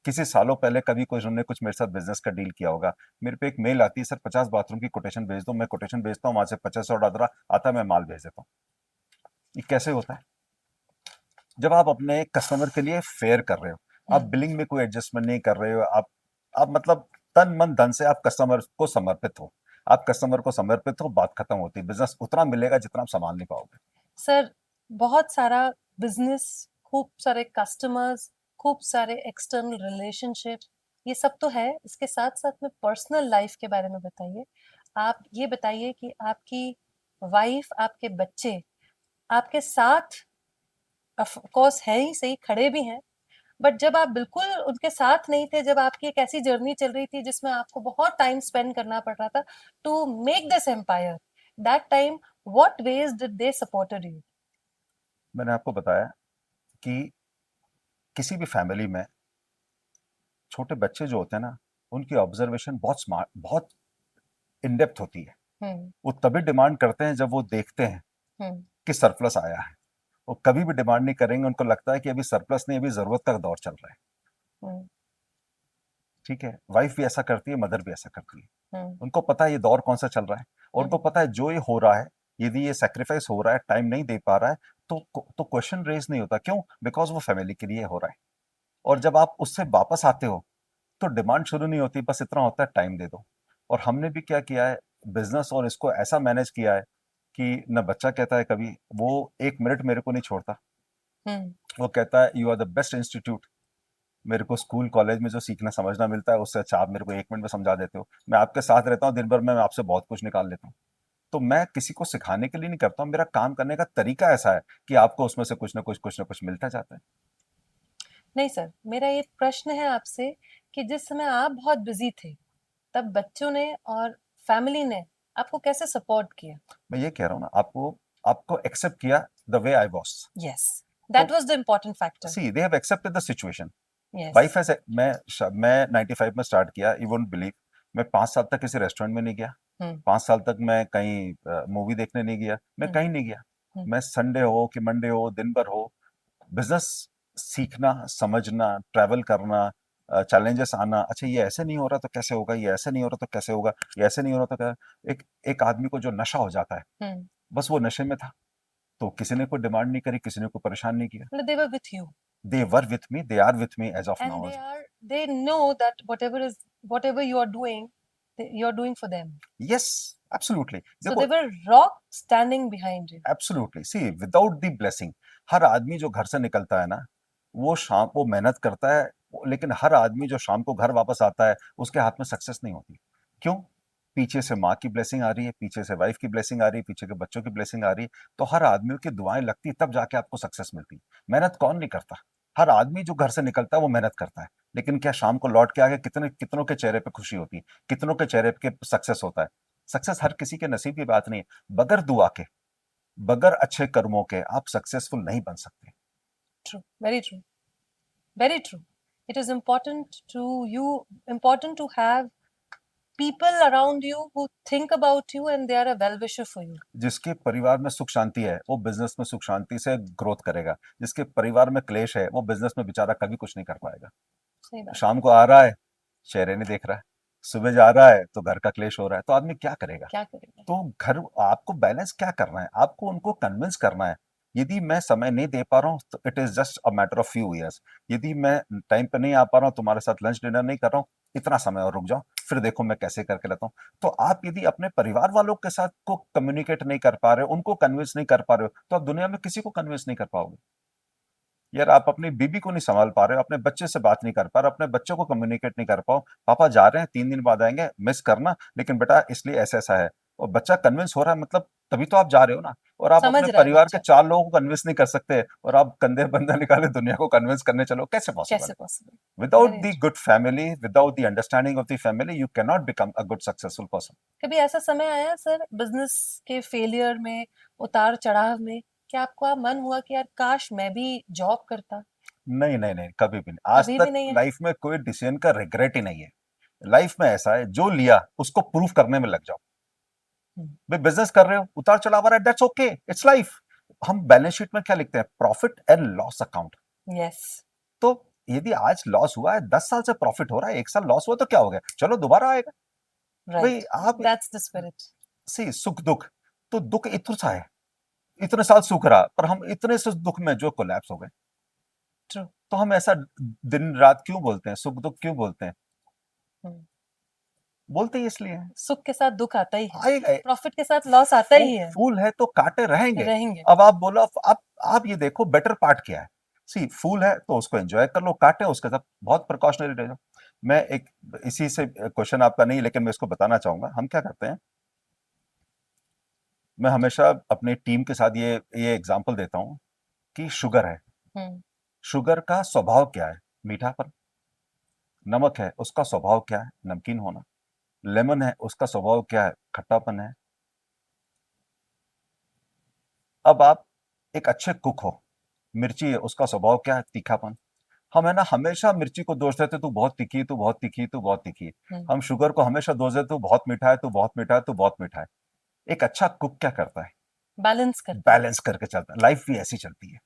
B: किसी सालों पहले कभी कोई उन्होंने कुछ मेरे साथ बिजनेस का डील किया होगा। मेरे पे एक मेल आती है, सर 50 बाथरूम की कोटेशन भेज दो, मैं कोटेशन भेजता हूँ, वहां से 50 ऑर्डर आता है, मैं माल भेज देता हूँ। ये कैसे होता है? जब आप अपने कस्टमर के लिए फेयर कर रहे हो, आप
A: हम्म.
B: बिलिंग में कोई एडजस्टमेंट नहीं कर रहे हो, आप मतलब तन मन धन से आप कस्टमर को समर्पित हो। आप कस्टमर को समर्पित हो, बात खत्म होती है। बिजनेस उतना मिलेगा जितना आप संभाल नहीं पाओगे।
A: सर, बहुत सारा बिजनेस, खूब सारे कस्टमर्स, खूब सारे एक्सटर्नल रिलेशनशिप, ये सब तो है। इसके साथ साथ में पर्सनल लाइफ के बारे में बताइए। आप ये बताइए कि आपकी वाइफ, आपके बच्चे आपके साथ ऑफ कोर्स है ही सही, खड़े भी हैं, बट जब आप बिल्कुल उनके साथ नहीं थे, जब आपकी एक ऐसी जर्नी चल रही थी जिसमें आपको बहुत टाइम स्पेंड करना पड़ रहा था to make this empire, that time what ways did they supported you?
B: मैंने आपको बताया कि किसी भी फैमिली में छोटे बच्चे जो होते हैं ना, उनकी ऑब्जर्वेशन बहुत स्मार्ट, बहुत इन डेप्थ होती है।
A: हम्म।
B: वो तभी डिमांड करते हैं जब वो देखते हैं
A: हम्म।
B: कि सरप्लस आया है। वो कभी भी डिमांड नहीं करेंगे, उनको लगता है कि अभी सरप्लस नहीं, अभी जरूरत का दौर चल रहा है।
A: हम्म।
B: ठीक है, वाइफ भी ऐसा करती है, मदर भी ऐसा करती है।
A: हम्म।
B: उनको पता है ये दौर कौन सा चल रहा है, और उनको
A: हम्म।
B: पता है जो ये हो रहा है, यदि ये सेक्रीफाइस हो रहा है, टाइम नहीं दे पा रहा है, तो क्वेश्चन रेज नहीं होता। क्यों? बिकॉज वो फैमिली के लिए हो रहा है। और जब आप उससे वापस आते हो तो डिमांड शुरू नहीं होती, बस इतना होता है टाइम दे दो। और हमने भी क्या किया है, बिजनेस और इसको ऐसा मैनेज किया है कि न बच्चा कहता है कभी, वो 1 मिनट मेरे को नहीं छोड़ता।
A: हम्म।
B: वो कहता है you are the best institute. मेरे को स्कूल कॉलेज में जो सीखना समझना मिलता है, उससे अच्छा आप मेरे को 1 मिनट में समझा देते हो। मैं आपके साथ रहता हूँ दिन भर में, मैं आपसे बहुत कुछ निकाल लेता हूँ। तो मैं किसी को सिखाने के लिए नहीं करता हूँ, मेरा काम करने का तरीका ऐसा है कि आपको उसमें से कुछ ना कुछ मिलता जाता है।
A: नहीं सर, मेरा ये प्रश्न है आपसे कि जिस समय आप बहुत बिजी थे, तब बच्चों ने और फैमिली ने आपको कैसे सपोर्ट किया?
B: मैं ये कह रहा हूँ ना आपको, आपको एक्सेप्ट किया the way I was.
A: Yes,
B: तो
A: that was the important factor.
B: See they have accepted the situation.
A: Yes.
B: Wife ऐसे, मैं 95 में स्टार्ट किया, यू वोंट बिलीव। मैं 5 साल तक किसी रेस्टोरेंट में नहीं गया।
A: हम्म।
B: 5 साल तक मैं कहीं मूवी देखने नहीं गया, मैं
A: हम्म।
B: कहीं नहीं गया।
A: हम्म।
B: मैं संडे हो कि मंडे हो, दिन भर हो, बिजनेस सीखना, समझना, ट्रैवल करना, चैलेंजेस आना। अच्छा ये ऐसे नहीं हो रहा तो कैसे होगा, ये ऐसे नहीं हो रहा तो कैसे होगा, ये ऐसे नहीं हो रहा तो क्या। एक एक आदमी को जो नशा हो जाता है,
A: हम्म।
B: बस वो नशे में था। तो किसी ने कोई डिमांड नहीं करी, किसी ने कोई परेशान नहीं किया।
A: मतलब they were with you
B: they were with me, they are with me as of
A: and
B: now.
A: they know that whatever you are doing, you're doing for them.
B: Yes, absolutely.
A: So they
B: देखो,
A: were rock standing behind you.
B: Absolutely see without the blessing, हर आदमी जो घर से निकलता है ना, वो शाम को मेहनत करता है, लेकिन हर आदमी जो शाम को घर वापस आता है, उसके हाथ में सक्सेस नहीं होती। क्यों? पीछे से माँ की ब्लेसिंग आ रही है, पीछे से वाइफ की ब्लेसिंग आ रही है, पीछे के बच्चों की ब्लेसिंग आ रही है। तो हर आदमी की दुआएं लगती तब जाके आपको सक्सेस मिलती। मेहनत कौन नहीं करता? हर आदमी जो घर से निकलता है वो मेहनत करता है, लेकिन क्या शाम को लौट के आके कितने कितनों के चेहरे पे खुशी होती है, कितनों के चेहरे पे सक्सेस होता है? सक्सेस हर किसी के नसीब की बात नहीं है। बगैर दुआ के, बगैर अच्छे कर्मों के आप सक्सेसफुल नहीं बन सकते।
A: True, very true, very true. It is important to have people around you who think about you and they are a well-wisher for you.
B: जिसके परिवार में सुख शांति है, वो बिजनेस में सुख शांति से ग्रोथ करेगा। जिसके परिवार में क्लेश है, वो बिजनेस में बेचारा कभी कुछ नहीं कर पाएगा।
A: सही बात।
B: शाम को आ रहा है, चेहरे नहीं देख रहा है, सुबह जा रहा है तो घर का क्लेश हो रहा है, तो आदमी क्या करेगा?
A: क्या करेगा?
B: तो घर, आपको बैलेंस क्या करना है, आपको उनको कन्विंस करना है। यदि मैं समय नहीं दे पा रहा हूँ तो it is just a matter of few years. यदि मैं टाइम पे नहीं आ पा रहा हूँ, तुम्हारे साथ लंच डिनर नहीं कर रहा हूँ, इतना समय और रुक जाओ, फिर देखो मैं कैसे करके लेता हूँ। तो आप यदि अपने परिवार वालों के साथ को कम्युनिकेट नहीं कर पा रहे हो, उनको कन्विंस नहीं कर पा रहे हो, तो आप दुनिया में किसी को कन्विंस नहीं कर पाओगे। यार आप अपनी बीबी को नहीं संभाल पा रहे हो, अपने बच्चे से बात नहीं कर पा रहे हो, अपने बच्चों को कम्युनिकेट नहीं कर पाओ। पापा जा रहे हैं, 3 दिन बाद आएंगे, मिस करना, लेकिन बेटा इसलिए ऐसा ऐसा है। और बच्चा कन्विंस हो रहा है, मतलब तभी तो आप जा रहे हो ना। और आप
A: समझ
B: अपने
A: रहा है
B: परिवार के
A: बच्चा।
B: 4 लोगों को कन्विंस नहीं कर सकते, और आप कंधे बंधे निकाले दुनिया को कन्विंस करने चलो, कैसे पॉसिबल
A: कैसे
B: है?
A: Possible?
B: Without
A: very
B: the
A: true.
B: Good family, without the understanding of the family, you can not become a good successful person.
A: कभी ऐसा समय आया सर बिजनेस के फेलियर में, उतार चढ़ाव में, कि आपका मन हुआ कि यार काश मैं भी जॉब करता?
B: नहीं नहीं नहीं, कभी भी नहीं। आज
A: कभी भी
B: तक
A: नहीं है?
B: लाइफ में कोई डिसीजन का रिग्रेट ही नहीं है। लाइफ में ऐसा है, जो लिया उसको प्रूव करने में लग जाओ।
A: हम्म।
B: भाई बिजनेस कर रहे हो, उतार चढ़ाव आ रहा है, दैट्स ओके, इट्स लाइफ। हम बैलेंस शीट में क्या लिखते हैं? Profit and loss account.
A: Yes.
B: तो यदि आज लॉस हुआ है, 10 साल से प्रॉफिट हो रहा है, 1 साल लॉस हुआ तो क्या हो गया, चलो दोबारा आएगा। भाई
A: राइट।
B: आप,
A: दैट्स द स्पिरिट।
B: सी सुख दुख, तो दुख इतना सा है, इतने साल सुख रहा, पर हम इतने से दुख में जो कोलैप्स हो गए।
A: ट्रू।
B: तो हम ऐसा दिन रात क्यों बोलते हैं, सुख दुख क्यों बोलते हैं? बोलते ही इसलिए हैं।
A: सुख के साथ दुख आता ही है,
B: आएगा।
A: प्रॉफिट के साथ लॉस आता ही है।
B: फूल है तो कांटे रहेंगे।
A: रहेंगे।
B: अब आप बोलो, आप ये देखो बेटर पार्ट क्या है। सी फूल है तो उसको एंजॉय कर लो, कांटे उसके साथ बहुत प्रिकॉशनरी रह जाओ। मैं एक, इसी से क्वेश्चन आपका नहीं, लेकिन मैं इसको बताना चाहूंगा। हम क्या करते हैं, मैं हमेशा अपने टीम के साथ ये एग्जांपल देता हूँ कि शुगर है,
A: हम्म,
B: शुगर का स्वभाव क्या है? मीठापन। नमक है, उसका स्वभाव क्या है? नमकीन होना। लेमन है, उसका स्वभाव क्या है? खट्टापन है। अब आप एक अच्छे कुक हो, मिर्ची है, उसका स्वभाव क्या है? तीखापन। हम है ना हमेशा मिर्ची को दोष देते, तू बहुत तीखी है, तू बहुत तीखी है, तू बहुत तीखी है।
A: हम्म,
B: हम शुगर को हमेशा दोष देते, तू बहुत मीठा है, तू बहुत मीठा है, तू बहुत मीठा है। एक अच्छा कुक क्या करता है?
A: बैलेंस करता है।
B: बैलेंस करके चलता है। लाइफ भी ऐसी चलती है।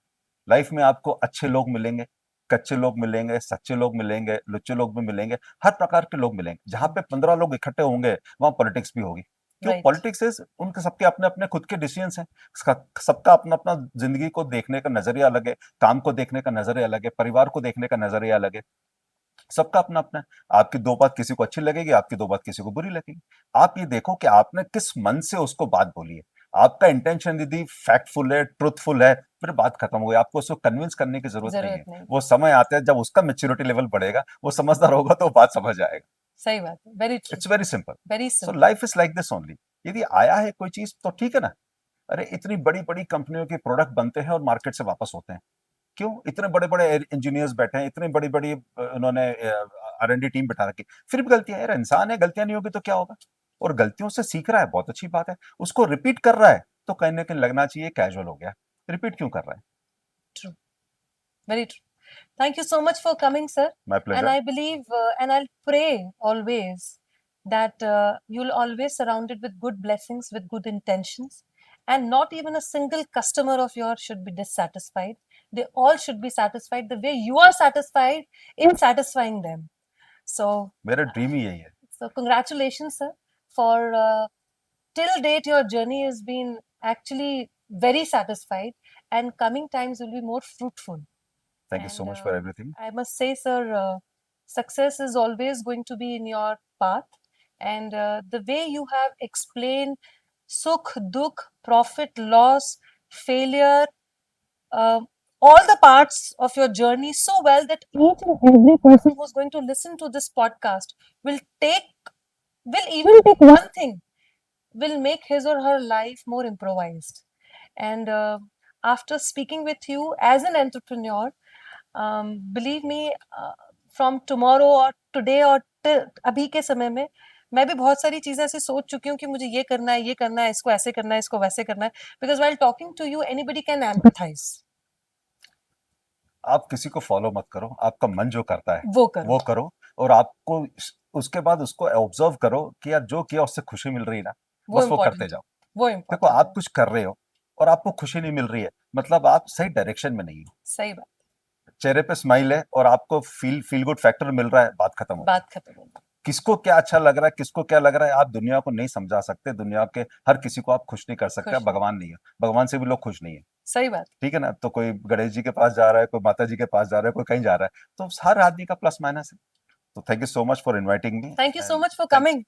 B: लाइफ में आपको अच्छे लोग मिलेंगे, कच्चे लोग मिलेंगे, सच्चे लोग मिलेंगे, लुच्चे लोग भी मिलेंगे, हर प्रकार के लोग मिलेंगे। जहां पे 15 लोग इकट्ठे होंगे, वहां पॉलिटिक्स भी होगी। क्यों?
A: राइट।
B: पॉलिटिक्स इज उनके सबके अपने अपने खुद के डिसीजंस हैं। सबका अपना अपना जिंदगी को देखने का नजरिया अलग है, काम को देखने का नजरिया अलग है, परिवार को देखने का नजरिया अलग है। सबका अपना अपना है। आपकी दो बात किसी को अच्छी लगेगी, आपकी दो बात किसी को बुरी लगेगी। आप ये देखो कि आपने किस मन से उसको बात बोली है। आपका इंटेंशन यदि फैक्टफुल है, ट्रुथफुल है, फिर बात खत्म हो गई। आपको उसको कन्विंस करने की जरूरत नहीं
A: जरूरत
B: है।
A: नहीं।
B: वो समय आता है जब उसका मेच्योरिटी लेवल बढ़ेगा, वो समझदार होगा तो वो बात समझ आएगा।
A: सही बात है, very true.
B: It's very simple.
A: Very
B: so
A: simple.
B: Life is like this only. यदि आया है कोई चीज तो ठीक है ना। अरे इतनी बड़ी बड़ी कंपनियों के प्रोडक्ट बनते हैं और मार्केट से वापस होते हैं। क्यों? इतने बड़े बड़े इंजीनियर्स बैठे हैं, इतनी बड़ी बड़ी उन्होंने R&D टीम बिठा रखी। फिर भी गलतियां, यार इंसान है, गलतियां नहीं होगी तो क्या होगा? और गलतियों से सीख रहा है, बहुत अच्छी बात है। उसको रिपीट कर रहा है तो कहीं ना कहीं लगना चाहिए कैजुअल हो गया। रिपीट क्यों कर रहा है?
A: True, very true. Thank you so much for coming, sir.
B: My
A: And
B: pleasure.
A: I believe, and I'll pray always that you'll always surrounded with good blessings, with good intentions, and not even a single customer of yours should be dissatisfied. They all should be satisfied the way you are satisfied in satisfying them. So,
B: मेरा ड्रीम ही यही है।
A: so congratulations, sir, for till date your journey has been actually very satisfied, and coming times will be more fruitful.
B: Thank you so
A: And
B: much for everything.
A: I must say, sir, success is always going to be in your path. And the way you have explained sukh, dukh, profit, loss, failure, uh, all the parts of your journey so well that each and every person who's going to listen to this podcast will take, will even take one thing, will make his or her life more improvised. And after speaking with you as an entrepreneur, believe me, from tomorrow और टुडे और अभी के समय में मैं भी बहुत सारी चीजें ऐसे सोच चुकी हूँ कि मुझे ये करना है, ये करना है, इसको ऐसे करना है, इसको वैसे करना है, because while talking to you anybody can empathize.
B: आप किसी को फॉलो मत करो, आपका मन जो करता है
A: वो करो।
B: वो करो। और आपको उसके बाद उसको ऑब्जर्व करो कि यार जो किया उससे खुशी मिल रही है ना,
A: वो
B: बस वो करते
A: इम्पोर्टेंट है।
B: जाओ।
A: वो
B: देखो
A: इम्पोर्टेंट
B: आप
A: है।
B: कुछ कर रहे हो और आपको खुशी नहीं मिल रही है, मतलब आप सही डायरेक्शन में नहीं हो।
A: सही बात।
B: चेहरे पे स्माइल है और आपको फील फील गुड फैक्टर मिल रहा है, बात खत्म हो गई।
A: बात खत्म हो गई।
B: किसको क्या अच्छा लग रहा है, किसको क्या लग रहा है, आप दुनिया को नहीं समझा सकते। दुनिया के हर किसी को आप खुश नहीं कर सकते। आप
A: खुश नहीं।
B: भगवान नहीं है, भगवान से भी लोग खुश नहीं है।
A: सही बात।
B: ठीक है ना? तो कोई गणेश जी के पास जा रहा है, कोई माता जी के पास जा रहा है, कोई कहीं जा रहा है, तो हर आदमी का प्लस माइनस है। तो thank you so much for inviting me
A: thank you so
B: and
A: much for
B: thanks.
A: Coming.